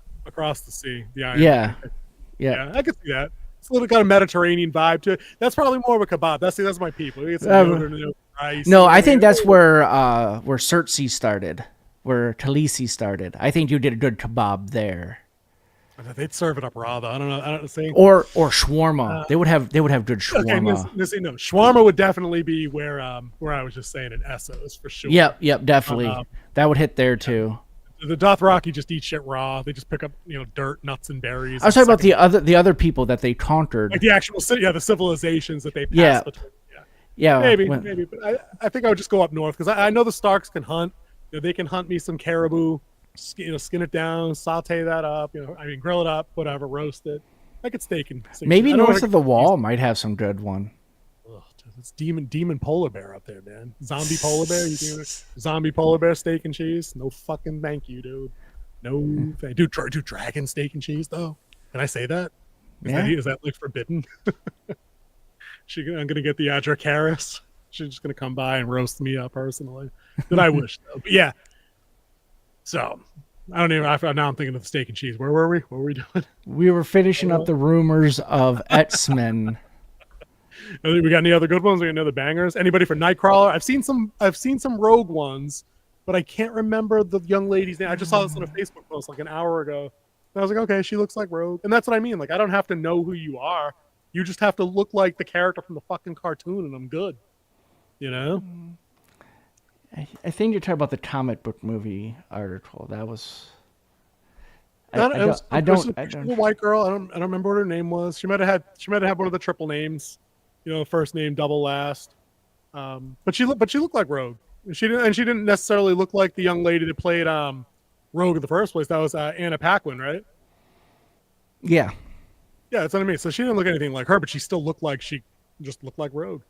sea. The Iron Yeah. Bank. Yeah, I could see that. It's a little got a Mediterranean vibe to it. That's probably more of a kebab. That's my people. It's rice. No, I think that's where Cersei started, where Khaleesi started. I think you did a good kebab there. They'd serve it up raw though. I don't know. Or shawarma. They would have good shawarma. Okay, no, shawarma would definitely be where I was just saying in Essos for sure. Yep, definitely. That would hit there too. The Dothraki just eat shit raw. They just pick up dirt, nuts, and berries. I was talking about the other people that they conquered, like the actual the civilizations that they passed between. Yeah, maybe. But I think I would just go up north because I know the Starks can hunt. They can hunt me some caribou. Skin it down, saute that up. Grill it up, whatever, roast it. I could steak and maybe north of the wall might have some good one. Ugh, it's demon polar bear up there, man. Zombie polar bear. You doing zombie polar bear steak and cheese? No fucking thank you, dude. No, do dragon steak and cheese though. Can I say that? Is that like forbidden? I'm gonna get the Dracarys. She's just gonna come by and roast me up personally. That I wish though. But yeah. So, now I'm thinking of the steak and cheese. Where were we? What were we doing? We were finishing up the rumors of X-Men. We got any other good ones? We got any other bangers? Anybody for Nightcrawler? I've seen some Rogue ones, but I can't remember the young lady's name. I just saw this on a Facebook post like an hour ago. And I was like, okay, she looks like Rogue. And that's what I mean. Like, I don't have to know who you are. You just have to look like the character from the fucking cartoon, and I'm good. I think you're talking about the comic book movie article. That was. I don't. A white girl. I don't remember what her name was. She might have had one of the triple names, first name, double last. But she looked like Rogue. She didn't necessarily look like the young lady that played Rogue in the first place. That was Anna Paquin, right? Yeah. Yeah, that's what I mean. So she didn't look anything like her, but she still looked like Rogue.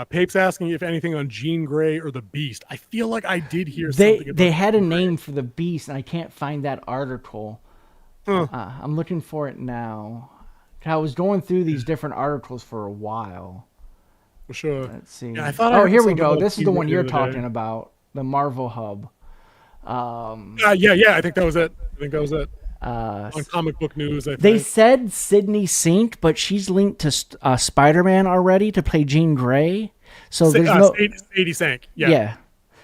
Pape's asking if anything on Jean Grey or the Beast. I feel like I did hear something. They had a name for the Beast, and I can't find that article. I'm looking for it now. I was going through these different articles for a while. for sure. Let's see. Yeah, I thought I heard here we something go. about This is the Teaser one you're the other day. talking about. The Marvel Hub. Yeah, I think that was it. On comic book news, I think. They said Sydney synced, but she's linked to Spider-Man already to play Jean Grey. So there's no... Sadie Sank. Yeah.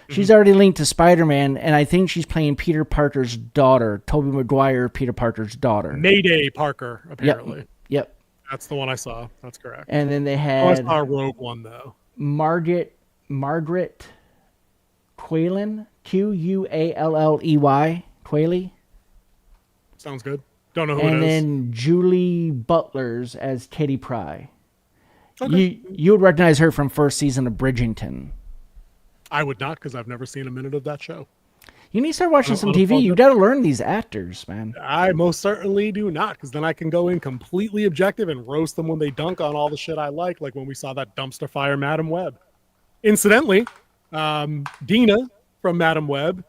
She's already linked to Spider-Man, and I think she's playing Peter Parker's daughter, Tobey Maguire, Peter Parker's daughter. Mayday Parker, apparently. Yep. That's the one I saw. That's correct. And then they I had saw a Rogue one, though. Margaret Qualley, Qualley, Qualley. Sounds good. Don't know who And it is. then Julie Butlers as Kitty Pryde. Okay. You would recognize her from first season of Bridgerton. I would not, because I've never seen a minute of that show. You need to start watching some on a TV. phone. You got to learn these actors, man. I most certainly do not, because then I can go in completely objective and roast them when they dunk on all the shit I like when we saw that dumpster fire Madam Web. Incidentally, Dina from Madam Web,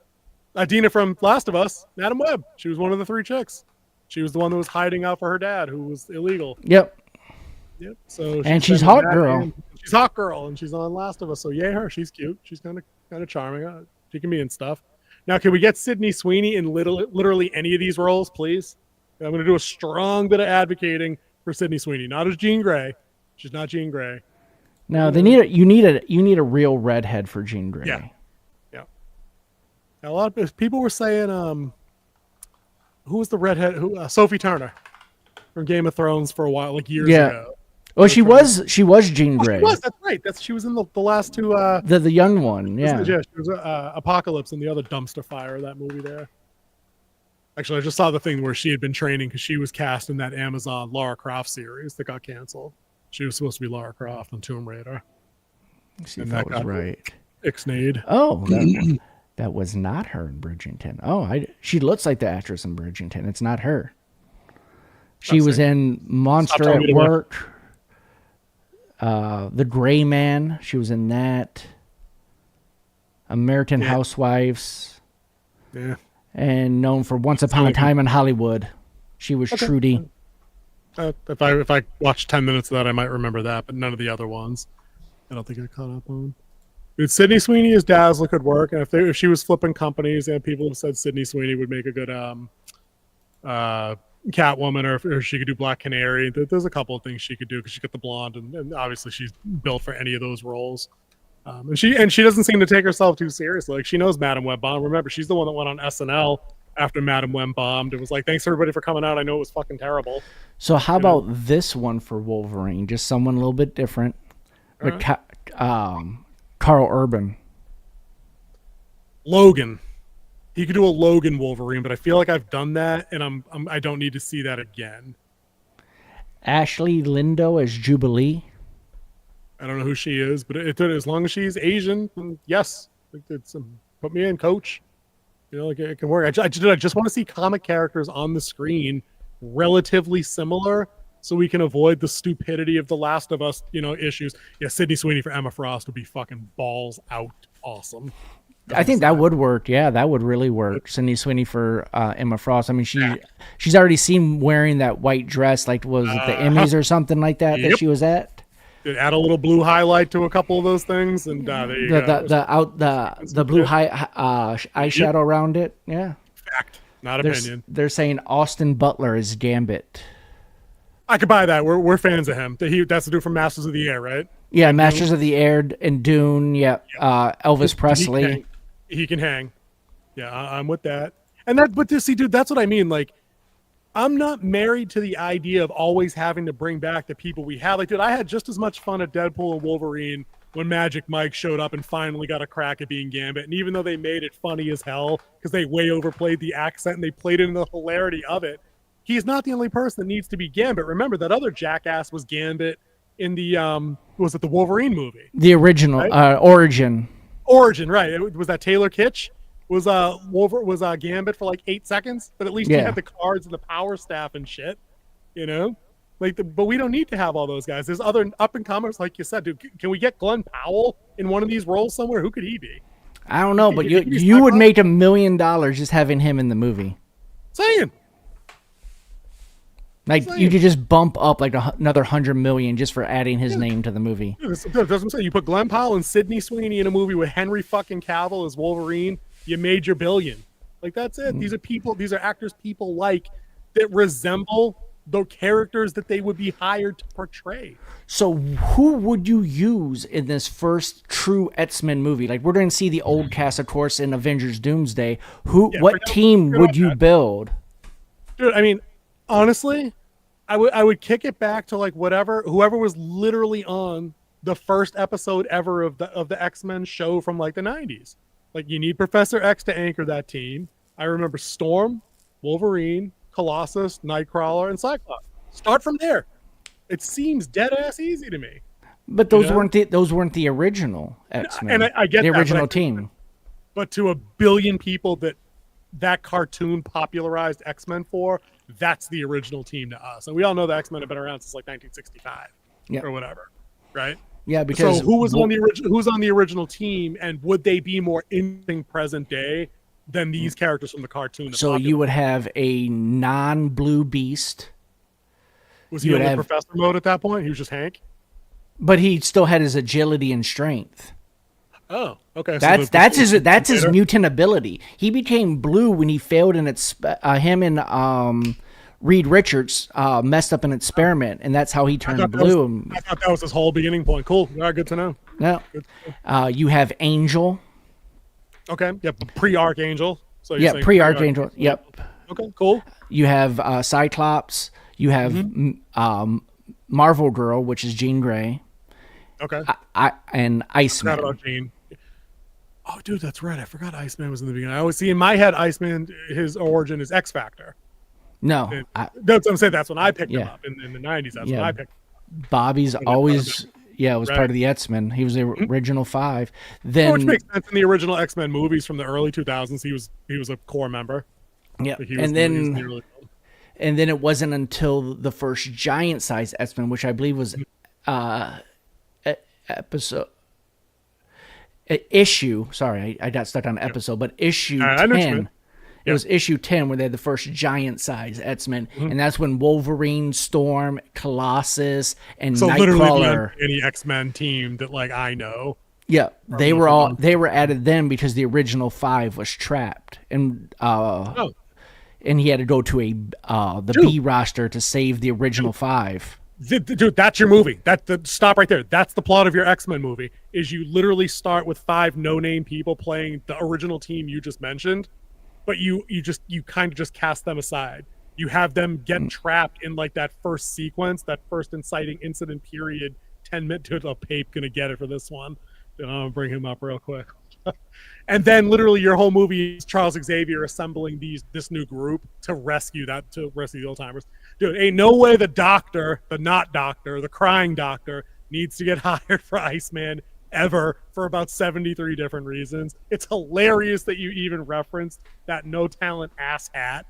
Dina from Last of Us, Madam Web. She was one of the 3 chicks. She was the one that was hiding out for her dad, who was illegal. Yep. So And she's hot girl. She's hot girl, and she's on Last of Us. So yay her. She's cute. She's kind of charming. She can be in stuff. Now, can we get Sydney Sweeney in literally any of these roles, please? I'm going to do a strong bit of advocating for Sydney Sweeney, not as Jean Grey. She's not Jean Grey. No, you need a real redhead for Jean Grey. Yeah. A lot of people were saying, who was the redhead? Sophie Turner from Game of Thrones for a while, years ago. Oh, she was Jean Grey. She was. That's right. She was in the last 2. The young one. Yeah. She was Apocalypse and the other dumpster fire of that movie there. Actually, I just saw the thing where she had been training because she was cast in that Amazon Lara Croft series that got canceled. She was supposed to be Lara Croft on Tomb Raider. See, that was right. Ixnade. Oh, that was not her in Bridgerton. Oh, she looks like the actress in Bridgerton. It's not her. She was in Monster at Work. The Gray Man. She was in that. American Housewives. Yeah. And known for Once Upon a Time in Hollywood. She was Trudy. If I watched 10 minutes of that, I might remember that, but none of the other ones. I don't think I caught up on. Dude, Sydney Sweeney as Dazzler could work, and if she was flipping companies, and people have said Sydney Sweeney would make a good Catwoman, or she could do Black Canary. There's a couple of things she could do because she got the blonde, and obviously she's built for any of those roles. And she doesn't seem to take herself too seriously. She knows Madam Web bombed. Remember, she's the one that went on SNL after Madam Web bombed. It was like, thanks everybody for coming out. I know it was fucking terrible. So how about this one for Wolverine? Just someone a little bit different. But Carl Urban. Logan. He could do a Logan Wolverine, but I feel like I've done that, and I don't need to see that again. Ashley Lindo as Jubilee. I don't know who she is, but as long as she's Asian, yes, put me in, coach. It can work. I just want to see comic characters on the screen relatively similar, so we can avoid the stupidity of the Last of Us, issues. Yeah, Sydney Sweeney for Emma Frost would be fucking balls out awesome. I think that would work. Yeah, that would really work. Sydney Sweeney for Emma Frost. I mean, she's already seen wearing that white dress, was it the Emmys or something like that that she was at? Add a little blue highlight to a couple of those things, and there you go. The blue eyeshadow around it. Yeah. Fact, not opinion. They're saying Austin Butler is Gambit. I could buy that. We're fans of him. That's the dude from Masters of the Air, right? Yeah, Masters of the Air and Dune. Yeah, Elvis Presley. He can hang. Yeah, I'm with that. But see, dude, that's what I mean. I'm not married to the idea of always having to bring back the people we have. Dude, I had just as much fun at Deadpool and Wolverine when Magic Mike showed up and finally got a crack at being Gambit. And even though they made it funny as hell because they way overplayed the accent and they played in the hilarity of it, he's not the only person that needs to be Gambit. Remember, that other jackass was Gambit in the was it the Wolverine movie? The original, right? Origin. Origin, right? Was that Taylor Kitsch? Was Gambit for 8 seconds? But at least he had the cards and the power staff and shit, but we don't need to have all those guys. There's other up and comers, like you said, dude. Can we get Glenn Powell in one of these roles somewhere? Who could he be? I don't know, but you would make $1 million just having him in the movie. Saying. Like you could just bump up like another 100 million just for adding his name to the movie. That's what I'm saying. You put Glenn Powell and Sydney Sweeney in a movie with Henry fucking Cavill as Wolverine, you made your billion. Like that's it. These are people. These are actors people like that resemble the characters that they would be hired to portray. So who would you use in this first true X-Men movie? Like we're going to see the old cast, of course, in Avengers Doomsday. What team would you build? Dude, I mean, honestly, I would kick it back to like whoever was literally on the first episode ever of the X-Men show from like the 90s. Like you need Professor X to anchor that team. I remember Storm, Wolverine, Colossus, Nightcrawler, and Cyclops. Start from there. It seems dead ass easy to me. But those weren't the original X-Men. And I get the that, original team. But to a billion people that cartoon popularized X-Men for, that's the original team to us. And we all know the X-Men have been around since like 1965 or whatever, right? Yeah, because so who's on the original team, and would they be more interesting present day than these characters from the cartoon? So you would have a non-blue Beast. Was he in Professor mode at that point? He was just Hank? But he still had his agility and strength. Oh, okay. That's his mutant ability. He became blue when he failed in him and Reed Richards messed up an experiment, and that's how he turned blue. I thought that was his whole beginning point. Cool. All right, good to know. Yeah. You have Angel. Okay. Yep. Pre-Archangel. So pre-Archangel. Yep. Okay. Cool. You have Cyclops. You have Marvel Girl, which is Jean Grey. Okay. And Iceman. I forgot about Jean. Oh, dude, that's right. I forgot Iceman was in the beginning. I always see in my head Iceman, his origin is X Factor. No. That's what I'm saying. That's when I picked him up in the 90s. That's when I picked him up. Bobby's always... Yeah, it was part of the X-Men. He was the original 5. Then, which makes sense in the original X-Men movies from the early 2000s. He was a core member. Yeah, and then it wasn't until the first giant-size X-Men, which I believe was issue. Sorry, I got stuck on episode, but issue 10. It was issue 10 where they had the first giant-size X-Men, and that's when Wolverine, Storm, Colossus, and Nightcrawler. Any X-Men team that like I know. Yeah, they were added then because the original 5 was trapped, and he had to go to the B roster to save the original 5. Dude, that's your movie. Stop right there. That's the plot of your X-Men movie. Is you literally start with 5 no-name people playing the original team you just mentioned. But you kind of just cast them aside. You have them get trapped in like that first sequence, that first inciting incident period. 10 minutes. Dude, Pape gonna get it for this one. I'll bring him up real quick. And then literally your whole movie is Charles Xavier assembling this new group to rescue the old timers. Dude, ain't no way the doctor, the crying doctor, needs to get hired for Iceman ever for about 73 different reasons. It's hilarious that you even referenced that no talent ass hat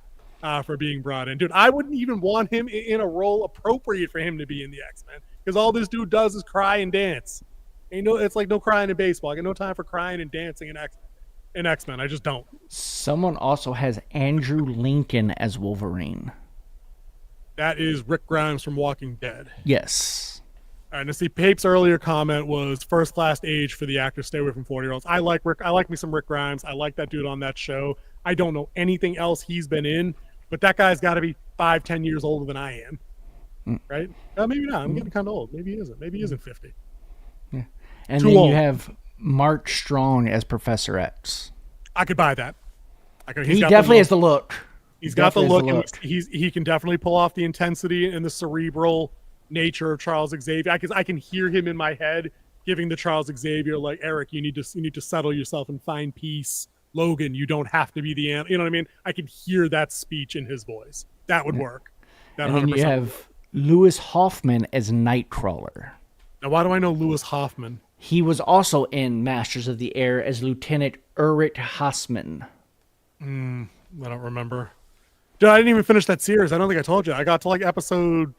for being brought in. Dude, I wouldn't even want him in a role appropriate for him to be in the X-Men, because all this dude does is cry and dance. It's like no crying in baseball. I got no time for crying and dancing in X-Men. I just don't. Someone also has Andrew Lincoln as Wolverine. That is Rick Grimes from Walking Dead. Yes. All right, now see, Pape's earlier comment was first class age for the actor. Stay away from 40-year-olds. I like me some Rick Grimes. I like that dude on that show. I don't know anything else he's been in, but that guy's got to be 5-10 years older than I am, right? Maybe not. I'm getting kind of old. Maybe he isn't. Maybe he isn't 50. Yeah, and then you have Mark Strong as Professor X. I could buy that. He definitely has the look. He's got the look, and he can definitely pull off the intensity and the cerebral nature of Charles Xavier. I can hear him in my head giving the Charles Xavier like, Eric, you need to settle yourself and find peace. Logan, you don't have to be the animal. You know what I mean? I can hear that speech in his voice. That would work. That and then you have Lewis Hoffman as Nightcrawler. Now, why do I know Lewis Hoffman? He was also in Masters of the Air as Lieutenant Ulrich Hassman. I don't remember. Dude, I didn't even finish that series. I don't think I told you. I got to like episode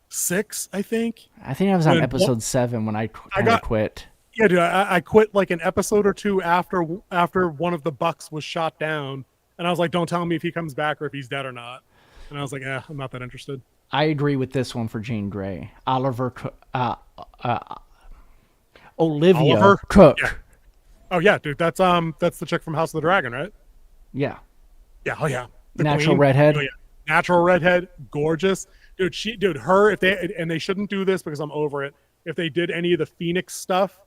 6, I think. I think I was on episode 7 when I quit. Yeah, dude, I quit like an episode or 2 after one of the Bucks was shot down, and I was like, don't tell me if he comes back or if he's dead or not. And I was like, I'm not that interested. I agree with this one for Jean Grey. Olivia Oliver? Cook. Yeah. Oh yeah, dude, that's the chick from House of the Dragon, right? Yeah. Yeah, oh yeah. The Natural queen. redhead. Oh, yeah. Natural redhead, gorgeous. Dude, her, if they shouldn't do this because I'm over it. If they did any of the Phoenix stuff,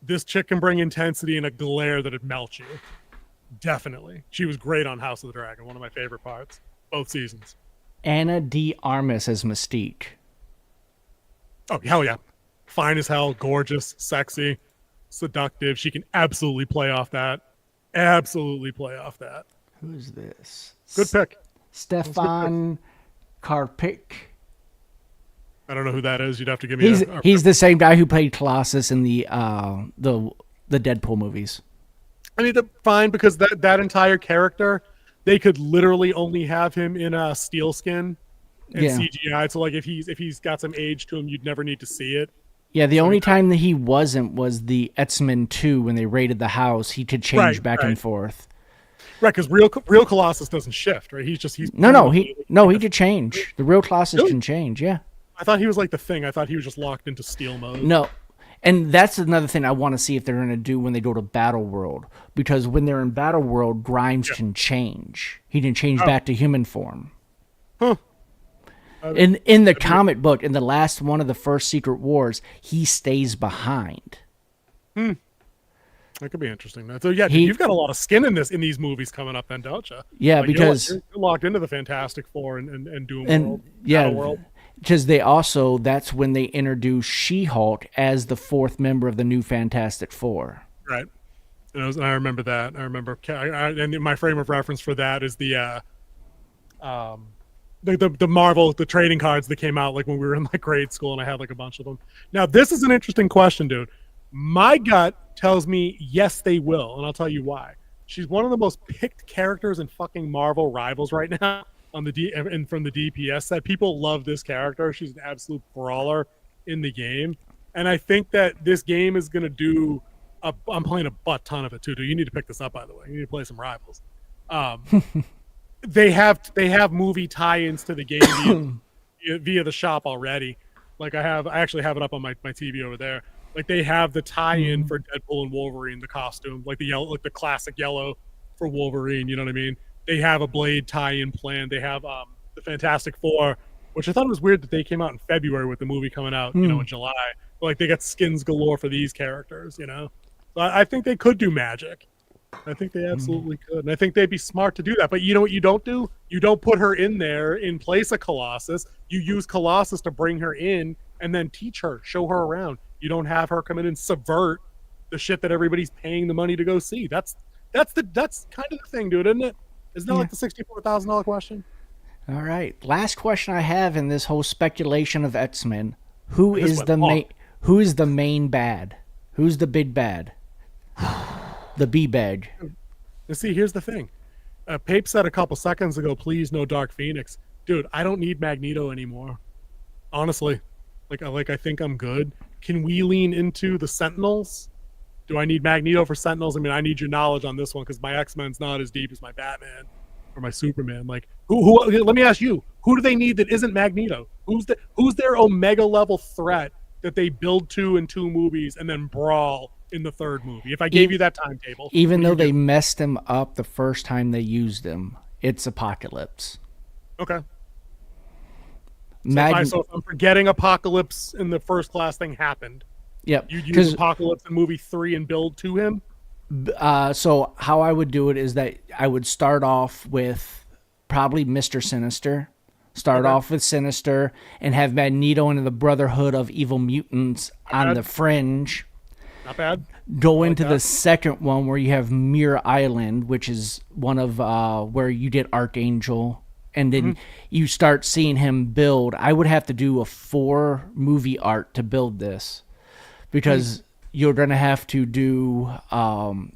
this chick can bring intensity and a glare that'd melt you. Definitely. She was great on House of the Dragon, one of my favorite parts. Both seasons. Anna de Armas as Mystique. Oh, hell yeah. Fine as hell, gorgeous, sexy, seductive. She can absolutely play off that. Absolutely play off that. Who's this? Good pick. Stefan Karpik. I don't know who that is. You'd have to give me He's the same guy who played Colossus in the Deadpool movies. I mean, fine, because that entire character, they could literally only have him in a steel skin and CGI. So, like, if he's got some age to him, you'd never need to see it. Yeah, the only time that he wasn't was the X-Men 2 when they raided the house. He could change back and forth. Right, because real Colossus doesn't shift, right? He's he could change. The real Colossus can change. Yeah. I thought he was like the Thing. I thought he was just locked into steel mode. No. And that's another thing I want to see if they're going to do when they go to Battle World. Because when they're in Battle World, Grimes can change. He can change back to human form. Huh. In the comic book, in the last one of the first Secret Wars, he stays behind. That could be interesting. So yeah, you've got a lot of skin in these movies coming up, then, don't you? Yeah, like, because you're locked into the Fantastic Four and Doom World. Yeah, World. Because that's when they introduced She-Hulk as the fourth member of the new Fantastic Four. Right. And I remember that. I remember, and my frame of reference for that is the Marvel, the trading cards that came out like when we were in like grade school, and I had like a bunch of them. Now, this is an interesting question, dude. My gut tells me yes, they will, and I'll tell you why. She's one of the most picked characters in fucking Marvel Rivals right now on the and from the DPS set. People love this character. She's an absolute brawler in the game, and I think that this game is gonna do. I'm playing a butt ton of it too. You need to pick this up, by the way. You need to play some Rivals. They have movie tie-ins to the game via the shop already. Like I actually have it up on my TV over there. Like they have the tie-in for Deadpool and Wolverine, the costume, like the yellow, like the classic yellow for Wolverine. You know what I mean? They have a Blade tie-in plan. They have the Fantastic Four, which I thought was weird that they came out in February with the movie coming out, in July. But like they got skins galore for these characters, So I think they could do magic. I think they absolutely could. And I think they'd be smart to do that. But you know what you don't do? You don't put her in there in place of Colossus. You use Colossus to bring her in and then teach her, show her around. You don't have her come in and subvert the shit that everybody's paying the money to go see. That's kind of the thing, dude, isn't it? Isn't that like the $64,000 question? All right. Last question I have in this whole speculation of X-Men. Who is the main bad? Who's the big bad? The B-bag. See, here's the thing. Pape said a couple seconds ago, please no Dark Phoenix. Dude, I don't need Magneto anymore. Honestly. Like I think I'm good. Can we lean into the Sentinels? Do I need Magneto for Sentinels? I mean, I need your knowledge on this one because my X-Men's not as deep as my Batman or my Superman. Like, who? Let me ask you, who do they need that isn't Magneto? Who's their Omega level threat that they build to in 2 movies and then brawl in the 3rd movie? If I gave you that timetable, even though they messed him up the first time they used him, it's Apocalypse. Okay. So if I'm forgetting Apocalypse in the first class thing happened. Yep. You use Apocalypse in movie 3 and build to him? So how I would do it is that I would start off with probably Mr. Sinister. Start off with Sinister and have Magneto into the Brotherhood of Evil Mutants on the fringe. Not bad. Go into the second one where you have Muir Island, which is one of where you get Archangel. And then you start seeing him build. I would have to do a 4-movie arc to build this because you're going to have to do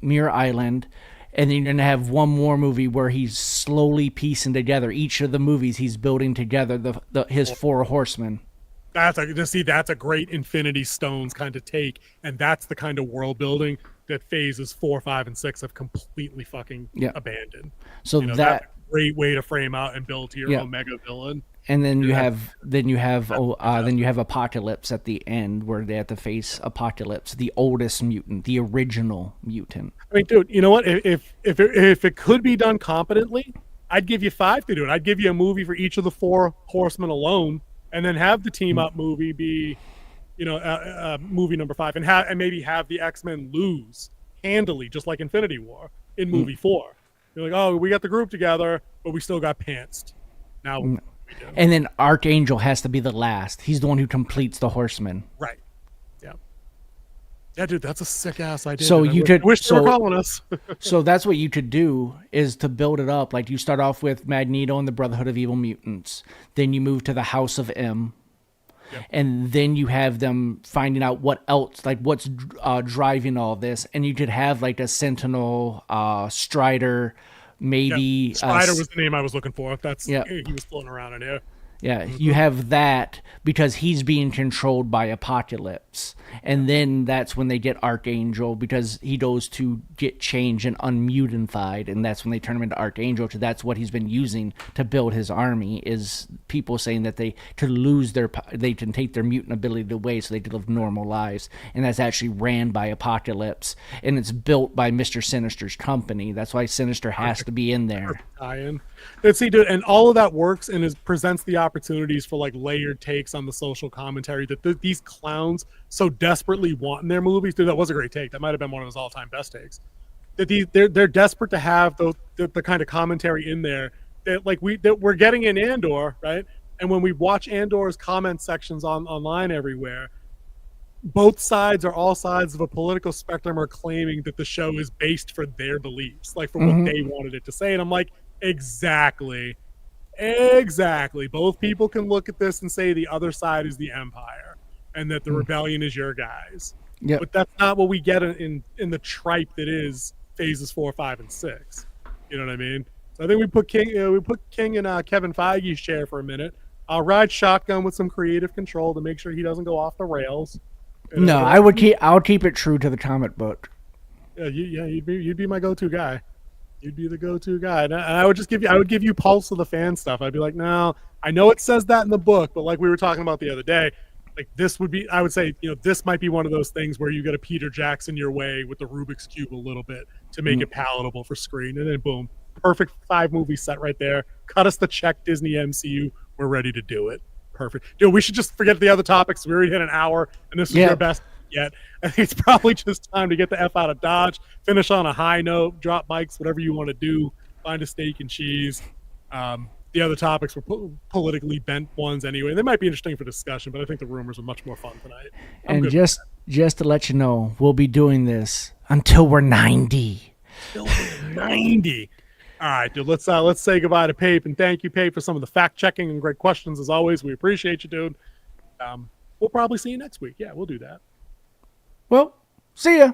Muir Island, and then you're going to have one more movie where he's slowly piecing together each of the movies he's building together, his 4 horsemen. That's a great Infinity Stones kind of take, and that's the kind of world building that phases 4, 5, and 6 have completely fucking abandoned. So great way to frame out and build to your Yeah. own mega villain. And then you have Apocalypse at the end, where they have to face Apocalypse, the oldest mutant, the original mutant. I mean, dude, you know what? If it could be done competently, I'd give you 5 to do it. I'd give you a movie for each of the 4 horsemen alone, and then have the team up movie be, movie number 5, and maybe have the X-Men lose handily, just like Infinity War in movie 4. You're like, oh, we got the group together, but we still got pantsed. Now, what do we do? And then Archangel has to be the last. He's the one who completes the Horsemen. Right. Yeah. Yeah, dude, that's a sick ass idea. So dude. you I could wish they were calling us. So that's what you could do, is to build it up. Like, you start off with Magneto and the Brotherhood of Evil Mutants. Then you move to the House of M. Yep. And then you have them finding out what else, like what's driving all this. And you could have like a Sentinel, Strider, maybe. Yeah. Strider was the name I was looking for. He was floating around in here. Yeah, you have that because he's being controlled by Apocalypse. And then that's when they get Archangel, because he goes to get changed and unmutified, and that's when they turn him into Archangel. So that's what he's been using to build his army, is people saying that they can take their mutant ability away so they can live normal lives. And that's actually ran by Apocalypse, and it's built by Mr. Sinister's company. That's why Sinister has to be in there. Let's see, dude, and all of that works and presents the opportunities for like layered takes on the social commentary that these clowns so desperately want in their movies. Dude, that was a great take. That might have been one of his all-time best takes. That they're desperate to have the kind of commentary in there that we're getting in Andor, right? And when we watch Andor's comment sections online everywhere, both sides or all sides of a political spectrum are claiming that the show is based for their beliefs, like for what they wanted it to say. And I'm like, exactly. Both people can look at this and say the other side is the Empire and that the rebellion is your guys. Yep. But that's not what we get in the tripe that is phases 4, 5, and 6. You know what I mean? So I think we put King in Kevin Feige's chair for a minute. I'll ride shotgun with some creative control to make sure he doesn't go off the rails. No, I'll keep it true to the comic book. Yeah, you'd be my go-to guy. You'd be the go-to guy, and I would give you pulse of the fan stuff. I'd be like, no, I know it says that in the book, but like we were talking about the other day, like this would be, I would say, this might be one of those things where you get a Peter Jackson your way with the Rubik's Cube a little bit to make it palatable for screen, and then boom, perfect 5-movie set right there. Cut us the check, Disney MCU. We're ready to do it. Perfect. Dude, we should just forget the other topics. We already hit an hour, and this is your best yet. I think it's probably just time to get the F out of Dodge, finish on a high note, drop mics, whatever you want to do, find a steak and cheese. The other topics were politically bent ones anyway. They might be interesting for discussion, but I think the rumors are much more fun tonight. And just to let you know, we'll be doing this until we're 90. Until we're 90. All right, dude, let's say goodbye to Pape, and thank you, Pape, for some of the fact-checking and great questions as always. We appreciate you, dude. We'll probably see you next week. Yeah, we'll do that. Well, see ya.